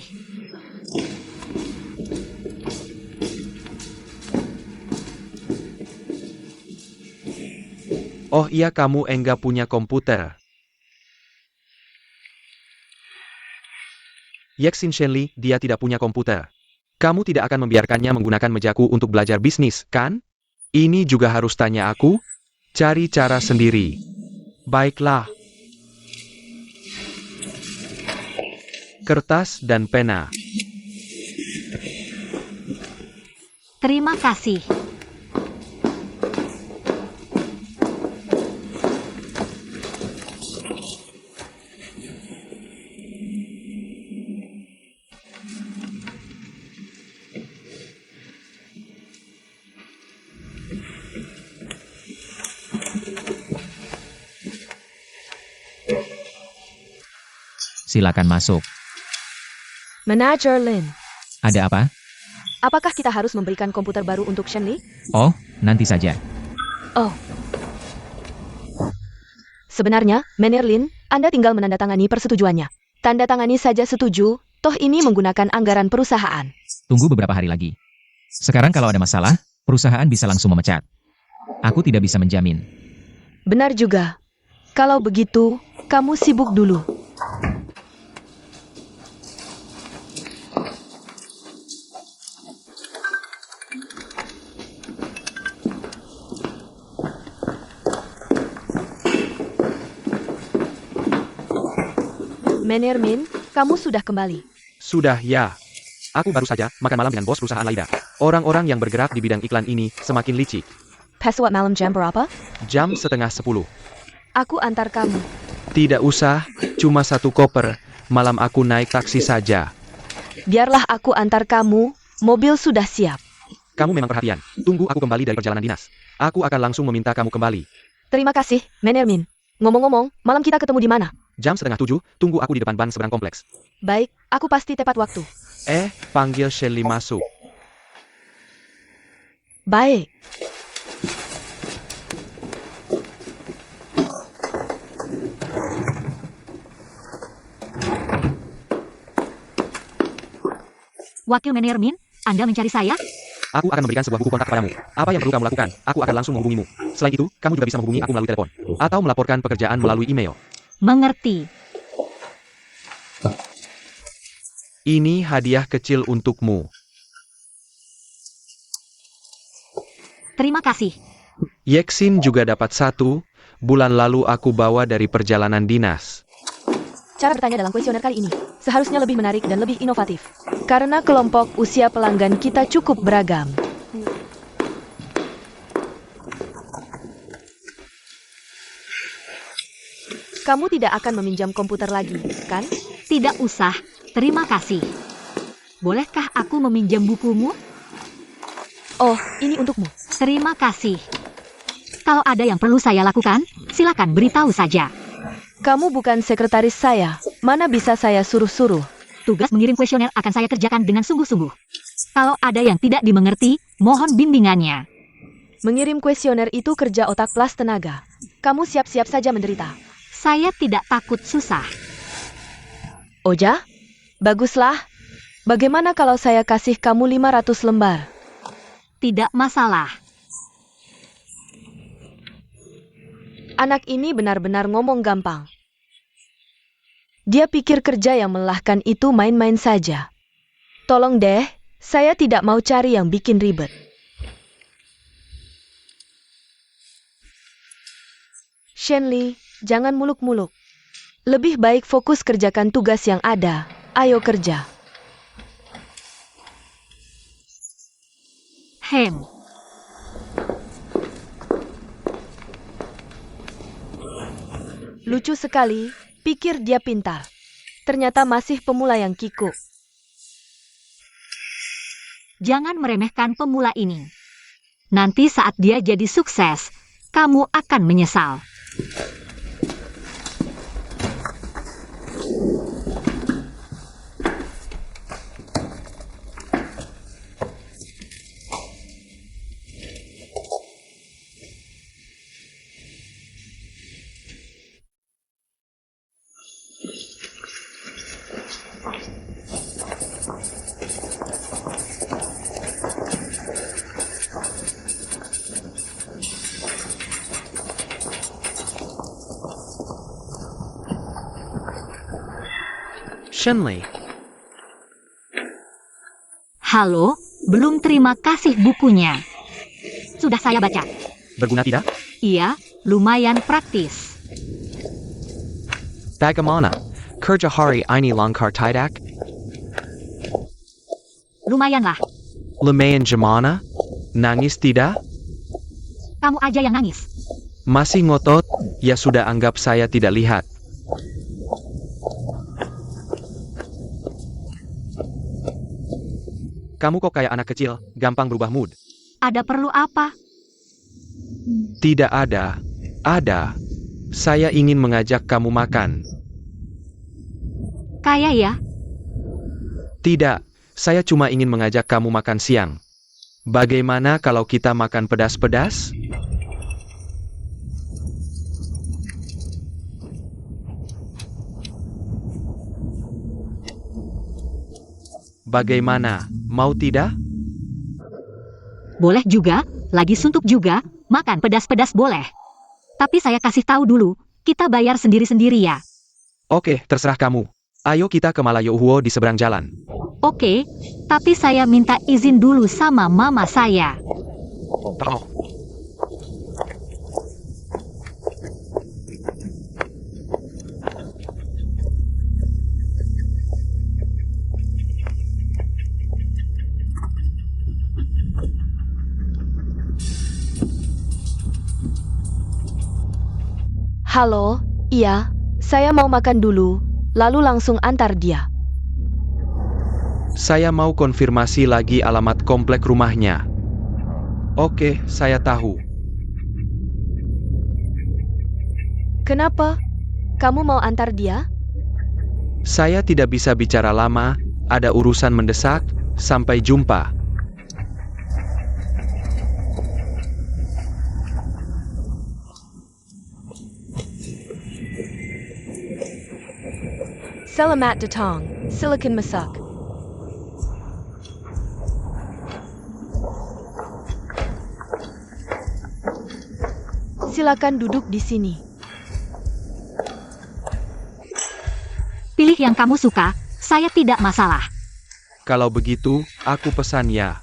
Oh iya, kamu enggak punya komputer. Yexin Shenli, dia tidak punya komputer. Kamu tidak akan membiarkannya menggunakan mejaku untuk belajar bisnis, kan? Ini juga harus tanya aku? Cari cara sendiri. Baiklah. Kertas dan pena. Terima kasih. Silakan masuk. Manager Lin, Ada apa? apakah kita harus memberikan komputer baru untuk Shenli? Oh, nanti saja. Oh. Sebenarnya, Manager Lin, Anda tinggal menandatangani persetujuannya. Tanda tangani saja setuju, toh ini menggunakan anggaran perusahaan. Tunggu beberapa hari lagi. Sekarang kalau ada masalah, perusahaan bisa langsung memecat. Aku tidak bisa menjamin. Benar juga. Kalau begitu, kamu sibuk dulu. Manager Min, kamu sudah kembali. Sudah ya. Aku baru saja makan malam dengan bos perusahaan Laida. Orang-orang yang bergerak di bidang iklan ini semakin licik. Pesawat malam jam berapa? Jam 9:30. Aku antar kamu. Tidak usah, cuma 1 koper. Malam aku naik taksi saja. Biarlah aku antar kamu, mobil sudah siap. Kamu memang perhatian. Tunggu aku kembali dari perjalanan dinas. Aku akan langsung meminta kamu kembali. Terima kasih, Manager Min. Ngomong-ngomong, malam kita ketemu di mana? Jam 6:30, tunggu aku di depan ban seberang kompleks. Baik, aku pasti tepat waktu. Panggil Shelly masuk. Baik. Wakil Manajer Min, Anda mencari saya? Aku akan memberikan sebuah buku kontak kepadamu. Apa yang perlu kamu lakukan? Aku akan langsung menghubungimu. Selain itu, kamu juga bisa menghubungi aku melalui telepon. Atau melaporkan pekerjaan melalui email. Mengerti. Ini hadiah kecil untukmu. Terima kasih. Yexin juga dapat 1. Bulan lalu aku bawa dari perjalanan dinas. Cara bertanya dalam kuesioner kali ini seharusnya lebih menarik dan lebih inovatif. Karena kelompok usia pelanggan kita cukup beragam. Kamu tidak akan meminjam komputer lagi, kan? Tidak usah. Terima kasih. Bolehkah aku meminjam bukumu? Oh, ini untukmu. Terima kasih. Kalau ada yang perlu saya lakukan, silakan beritahu saja. Kamu bukan sekretaris saya. Mana bisa saya suruh-suruh? Tugas mengirim kuesioner akan saya kerjakan dengan sungguh-sungguh. Kalau ada yang tidak dimengerti, mohon bimbingannya. Mengirim kuesioner itu kerja otak plus tenaga. Kamu siap-siap saja menderita. Saya tidak takut susah. Oja? Baguslah. Bagaimana kalau saya kasih kamu 500 lembar? Tidak masalah. Anak ini benar-benar ngomong gampang. Dia pikir kerja yang melelahkan itu main-main saja. Tolong deh, saya tidak mau cari yang bikin ribet. Shenli, jangan muluk-muluk. Lebih baik fokus kerjakan tugas yang ada. Ayo kerja. Hem. Lucu sekali, pikir dia pintar. Ternyata masih pemula yang kikuk. Jangan meremehkan pemula ini. Nanti saat dia jadi sukses, kamu akan menyesal. Shenli, Halo, belum terima kasih bukunya. Sudah saya baca. Berguna tidak? Iya, lumayan praktis. Bagaimana? Kerja hari ini lancar tidak? Lumayanlah. Lumayan gimana? Nangis tidak? Kamu aja yang nangis. Masih ngotot? Ya sudah, anggap saya tidak lihat. Kamu kok kayak anak kecil, gampang berubah mood. Ada perlu apa? Tidak ada. Ada. Saya ingin mengajak kamu makan. Kaya ya? Tidak, saya cuma ingin mengajak kamu makan siang. Bagaimana kalau kita makan pedas-pedas? Bagaimana, mau tidak? Boleh juga, lagi suntuk juga, makan pedas-pedas boleh. Tapi saya kasih tahu dulu, kita bayar sendiri-sendiri ya. Oke, terserah kamu. Ayo kita ke Malayouhuo di seberang jalan. Oke, tapi saya minta izin dulu sama mama saya. Oh. Halo, iya, saya mau makan dulu, lalu langsung antar dia. Saya mau konfirmasi lagi alamat komplek rumahnya. Oke, saya tahu. Kenapa? Kamu mau antar dia? Saya tidak bisa bicara lama, ada urusan mendesak. Sampai jumpa. Selamat datang, Silicon Masak. Silakan duduk di sini. Pilih yang kamu suka, saya tidak masalah. Kalau begitu, aku pesan ya.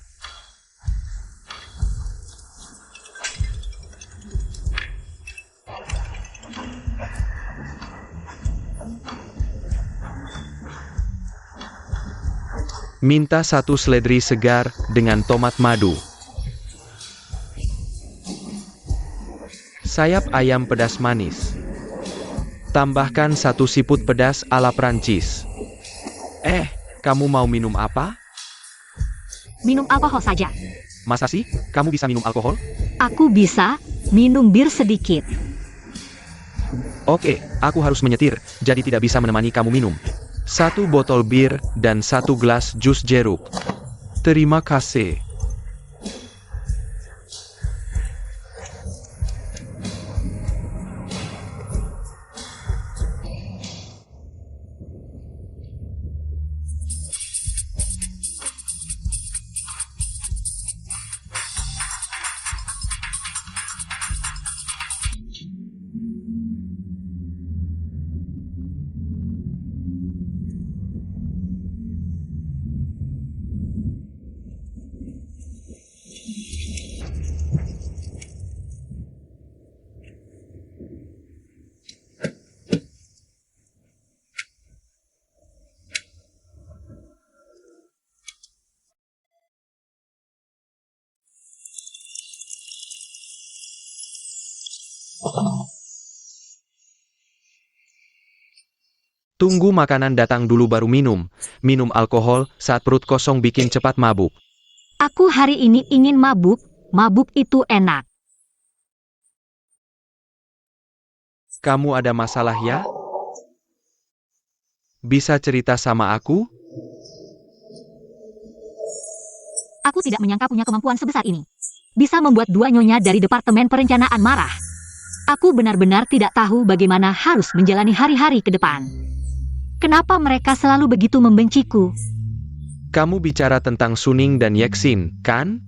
Minta 1 seledri segar dengan tomat madu. Sayap ayam pedas manis. Tambahkan 1 siput pedas ala Prancis. Kamu mau minum apa? Minum alkohol saja. Masa sih, kamu bisa minum alkohol? Aku bisa minum bir sedikit. Oke, aku harus menyetir, jadi tidak bisa menemani kamu minum. 1 botol bir dan 1 gelas jus jeruk. Terima kasih. Tunggu makanan datang dulu baru minum. Minum alkohol saat perut kosong bikin cepat mabuk. Aku hari ini ingin mabuk, mabuk itu enak. Kamu ada masalah ya? Bisa cerita sama aku? Aku tidak menyangka punya kemampuan sebesar ini. Bisa membuat 2 nyonya dari Departemen Perencanaan marah. Aku benar-benar tidak tahu bagaimana harus menjalani hari-hari ke depan. Kenapa mereka selalu begitu membenciku? Kamu bicara tentang Suning dan Yeksin, kan?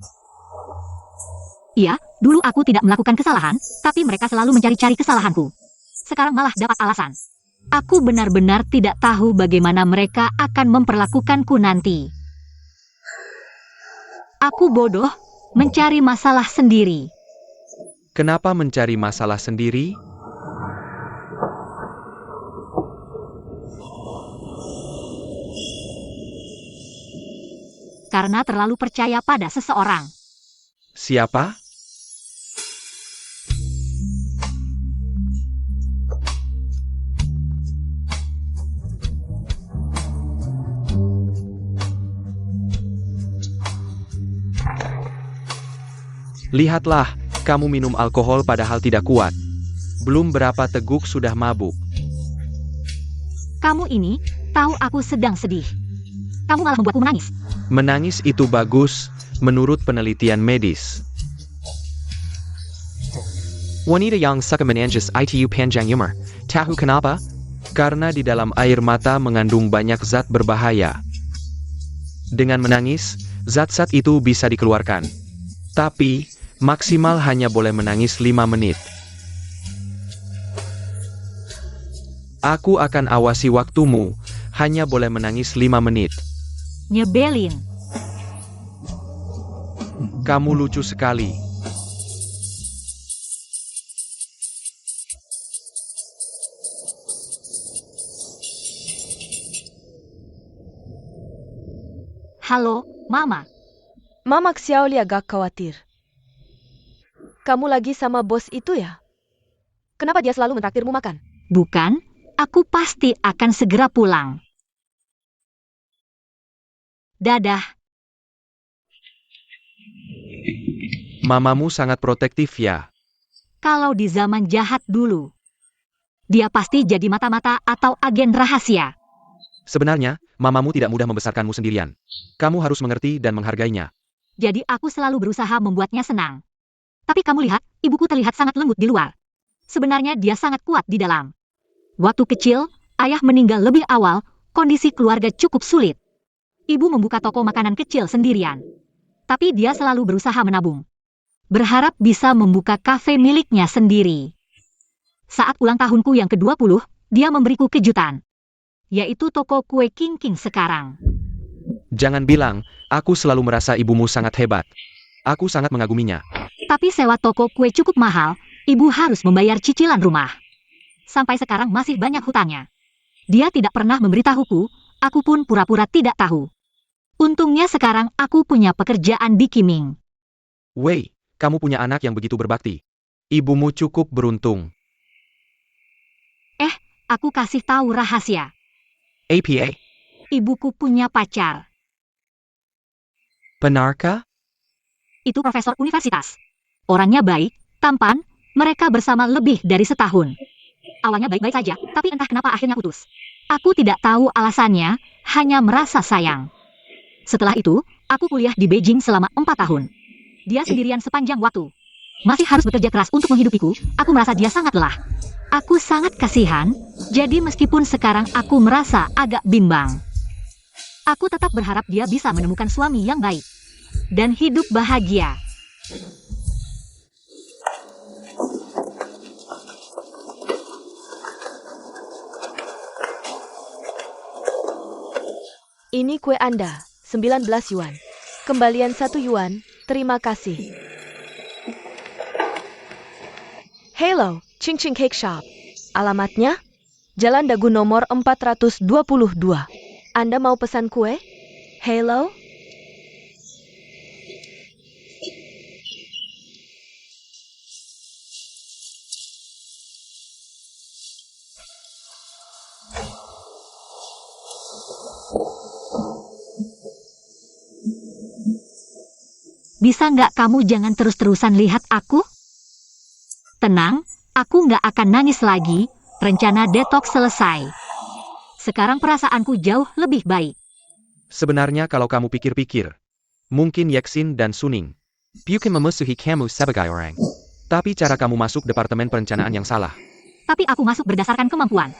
Iya, dulu aku tidak melakukan kesalahan, tapi mereka selalu mencari-cari kesalahanku. Sekarang malah dapat alasan. Aku benar-benar tidak tahu bagaimana mereka akan memperlakukanku nanti. Aku bodoh, mencari masalah sendiri. Kenapa mencari masalah sendiri? Karena terlalu percaya pada seseorang. Siapa? Lihatlah, kamu minum alkohol padahal tidak kuat. Belum berapa teguk sudah mabuk. Kamu ini, tahu aku sedang sedih. Kamu malah membuatku menangis. Menangis itu bagus, menurut penelitian medis. Wanita yang suka menangis itu panjang umur. Tahu kenapa? Karena di dalam air mata mengandung banyak zat berbahaya. Dengan menangis, zat-zat itu bisa dikeluarkan. Tapi, maksimal hanya boleh menangis 5 menit. Aku akan awasi waktumu, hanya boleh menangis 5 menit. Nyebelin. Kamu lucu sekali. Halo, Mama. Mama Xiaoli agak khawatir. Kamu lagi sama bos itu ya? Kenapa dia selalu mentraktirmu makan? Bukan, aku pasti akan segera pulang. Dadah. Mamamu sangat protektif ya. Kalau di zaman jahat dulu, dia pasti jadi mata-mata atau agen rahasia. Sebenarnya, mamamu tidak mudah membesarkanmu sendirian. Kamu harus mengerti dan menghargainya. Jadi aku selalu berusaha membuatnya senang. Tapi kamu lihat, ibuku terlihat sangat lembut di luar. Sebenarnya dia sangat kuat di dalam. Waktu kecil, ayah meninggal lebih awal, kondisi keluarga cukup sulit. Ibu membuka toko makanan kecil sendirian. Tapi dia selalu berusaha menabung. Berharap bisa membuka kafe miliknya sendiri. Saat ulang tahunku yang ke-20, dia memberiku kejutan. Yaitu toko kue King King sekarang. Jangan bilang, aku selalu merasa ibumu sangat hebat. Aku sangat mengaguminya. Tapi sewa toko kue cukup mahal, ibu harus membayar cicilan rumah. Sampai sekarang masih banyak hutangnya. Dia tidak pernah memberitahuku, aku pun pura-pura tidak tahu. Untungnya sekarang aku punya pekerjaan di Kiming. Wei, kamu punya anak yang begitu berbakti. Ibumu cukup beruntung. Aku kasih tahu rahasia. APA. Ibuku punya pacar. Benarkah? Itu profesor universitas. Orangnya baik, tampan, mereka bersama lebih dari setahun. Awalnya baik-baik saja, tapi entah kenapa akhirnya putus. Aku tidak tahu alasannya, hanya merasa sayang. Setelah itu, aku kuliah di Beijing selama 4 tahun. Dia sendirian sepanjang waktu. Masih harus bekerja keras untuk menghidupiku, aku merasa dia sangat lelah. Aku sangat kasihan, jadi meskipun sekarang aku merasa agak bimbang. Aku tetap berharap dia bisa menemukan suami yang baik. Dan hidup bahagia. Ini kue Anda, 19 yuan. Kembalian 1 yuan, terima kasih. Hello, Ching Ching Cake Shop. Alamatnya? Jalan Dagu nomor 422. Anda mau pesan kue? Hello? Bisa nggak kamu jangan terus-terusan lihat aku? Tenang, aku nggak akan nangis lagi, rencana detox selesai. Sekarang perasaanku jauh lebih baik. Sebenarnya kalau kamu pikir-pikir, mungkin Yexin dan Suning. Bukan memusuhi kamu sebagai orang. Tapi cara kamu masuk departemen perencanaan yang salah. Tapi aku masuk berdasarkan kemampuan.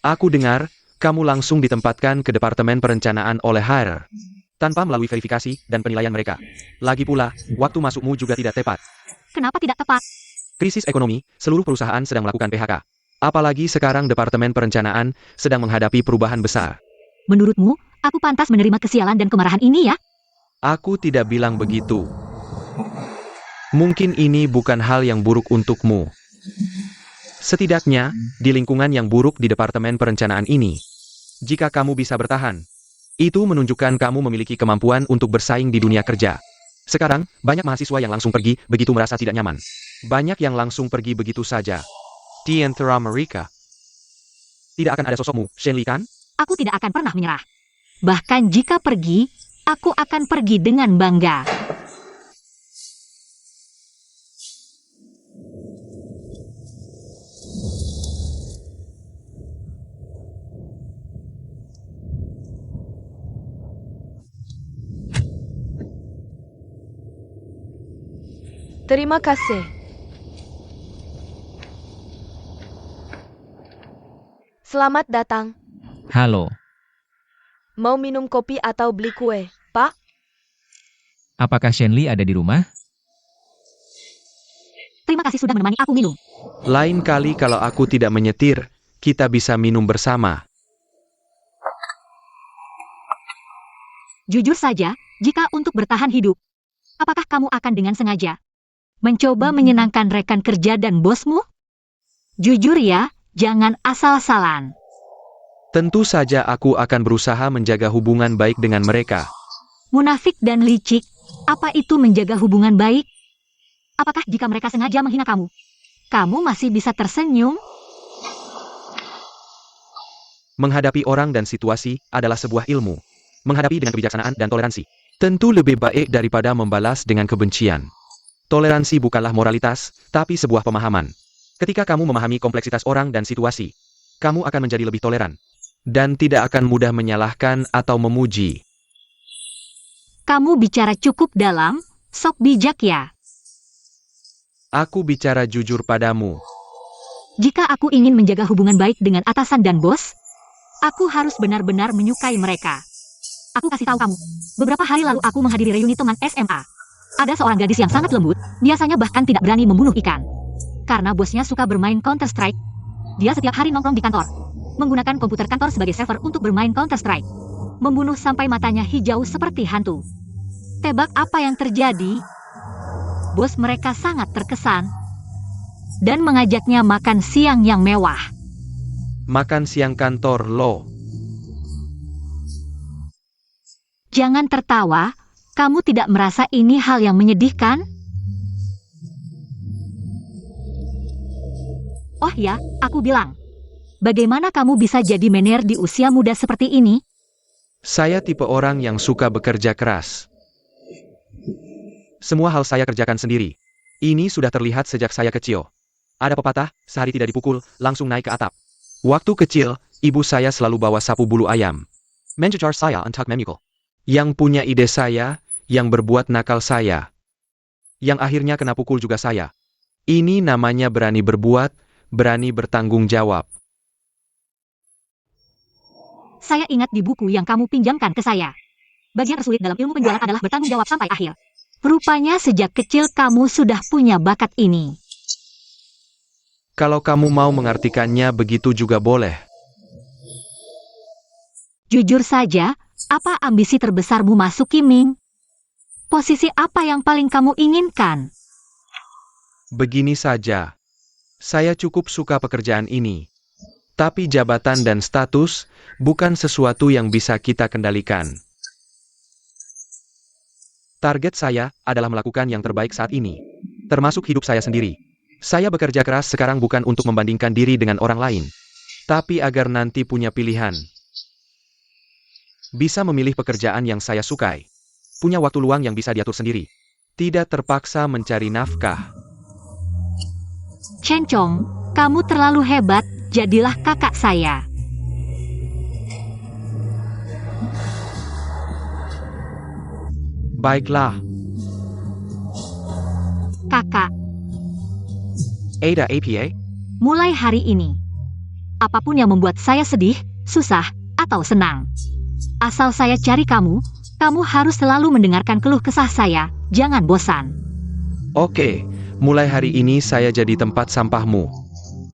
Aku dengar, kamu langsung ditempatkan ke departemen perencanaan oleh HR. Tanpa melalui verifikasi dan penilaian mereka. Lagi pula, waktu masukmu juga tidak tepat. Kenapa tidak tepat? Krisis ekonomi, seluruh perusahaan sedang melakukan PHK. Apalagi sekarang departemen perencanaan sedang menghadapi perubahan besar. Menurutmu, aku pantas menerima kesialan dan kemarahan ini ya? Aku tidak bilang begitu. Mungkin ini bukan hal yang buruk untukmu. Setidaknya, di lingkungan yang buruk di Departemen Perencanaan ini, jika kamu bisa bertahan, itu menunjukkan kamu memiliki kemampuan untuk bersaing di dunia kerja. Sekarang, banyak mahasiswa yang langsung pergi begitu merasa tidak nyaman. Banyak yang langsung pergi begitu saja. Di antara mereka, Tidak akan ada sosokmu, Shenli kan? Aku tidak akan pernah menyerah. Bahkan jika pergi, aku akan pergi dengan bangga. Terima kasih. Selamat datang. Halo, Mau minum kopi atau beli kue, Pak? apakah Shenli ada di rumah? Terima kasih sudah menemani aku minum. Lain kali kalau aku tidak menyetir, kita bisa minum bersama. Jujur saja, jika untuk bertahan hidup, apakah kamu akan dengan sengaja mencoba menyenangkan rekan kerja dan bosmu? Jujur ya, jangan asal-asalan. Tentu saja aku akan berusaha menjaga hubungan baik dengan mereka. Munafik dan licik, apa itu menjaga hubungan baik? Apakah jika mereka sengaja menghina kamu, kamu masih bisa tersenyum? Menghadapi orang dan situasi adalah sebuah ilmu. Menghadapi dengan kebijaksanaan dan toleransi. Tentu lebih baik daripada membalas dengan kebencian. Toleransi bukanlah moralitas, tapi sebuah pemahaman. Ketika kamu memahami kompleksitas orang dan situasi, kamu akan menjadi lebih toleran. Dan tidak akan mudah menyalahkan atau memuji. Kamu bicara cukup dalam, sok bijak ya. Aku bicara jujur padamu. Jika aku ingin menjaga hubungan baik dengan atasan dan bos, aku harus benar-benar menyukai mereka. Aku kasih tahu kamu, beberapa hari lalu aku menghadiri reuni teman SMA. Ada seorang gadis yang sangat lembut, biasanya bahkan tidak berani membunuh ikan. Karena bosnya suka bermain Counter-Strike, dia setiap hari nongkrong di kantor, menggunakan komputer kantor sebagai server untuk bermain Counter-Strike. Membunuh sampai matanya hijau seperti hantu. Tebak apa yang terjadi? Bos mereka sangat terkesan dan mengajaknya makan siang yang mewah. Makan siang kantor lo. Jangan tertawa, kamu tidak merasa ini hal yang menyedihkan? Oh ya, aku bilang. Bagaimana kamu bisa jadi manajer di usia muda seperti ini? Saya tipe orang yang suka bekerja keras. Semua hal saya kerjakan sendiri. Ini sudah terlihat sejak saya kecil. Ada pepatah, sehari tidak dipukul, langsung naik ke atap. Waktu kecil, ibu saya selalu bawa sapu bulu ayam. menjajar saya untuk memukul. Yang punya ide saya, yang berbuat nakal saya. Yang akhirnya kena pukul juga saya. Ini namanya berani berbuat, berani bertanggung jawab. Saya ingat di buku yang kamu pinjamkan ke saya. Bagian tersulit dalam ilmu penjualan adalah bertanggung jawab sampai akhir. Rupanya sejak kecil kamu sudah punya bakat ini. Kalau kamu mau mengartikannya begitu juga boleh. Jujur saja, apa ambisi terbesarmu masuk Kiming? Posisi apa yang paling kamu inginkan? Begini saja. Saya cukup suka pekerjaan ini. Tapi jabatan dan status bukan sesuatu yang bisa kita kendalikan. Target saya adalah melakukan yang terbaik saat ini. Termasuk hidup saya sendiri. Saya bekerja keras sekarang bukan untuk membandingkan diri dengan orang lain. Tapi agar nanti punya pilihan. Bisa memilih pekerjaan yang saya sukai. Punya waktu luang yang bisa diatur sendiri. Tidak terpaksa mencari nafkah. Chen Chong, kamu terlalu hebat, jadilah kakak saya. Baiklah, Kakak, Ada APA? mulai hari ini, apapun yang membuat saya sedih, susah, atau senang, asal saya cari kamu, kamu harus selalu mendengarkan keluh kesah saya, jangan bosan. oke. Mulai hari ini saya jadi tempat sampahmu.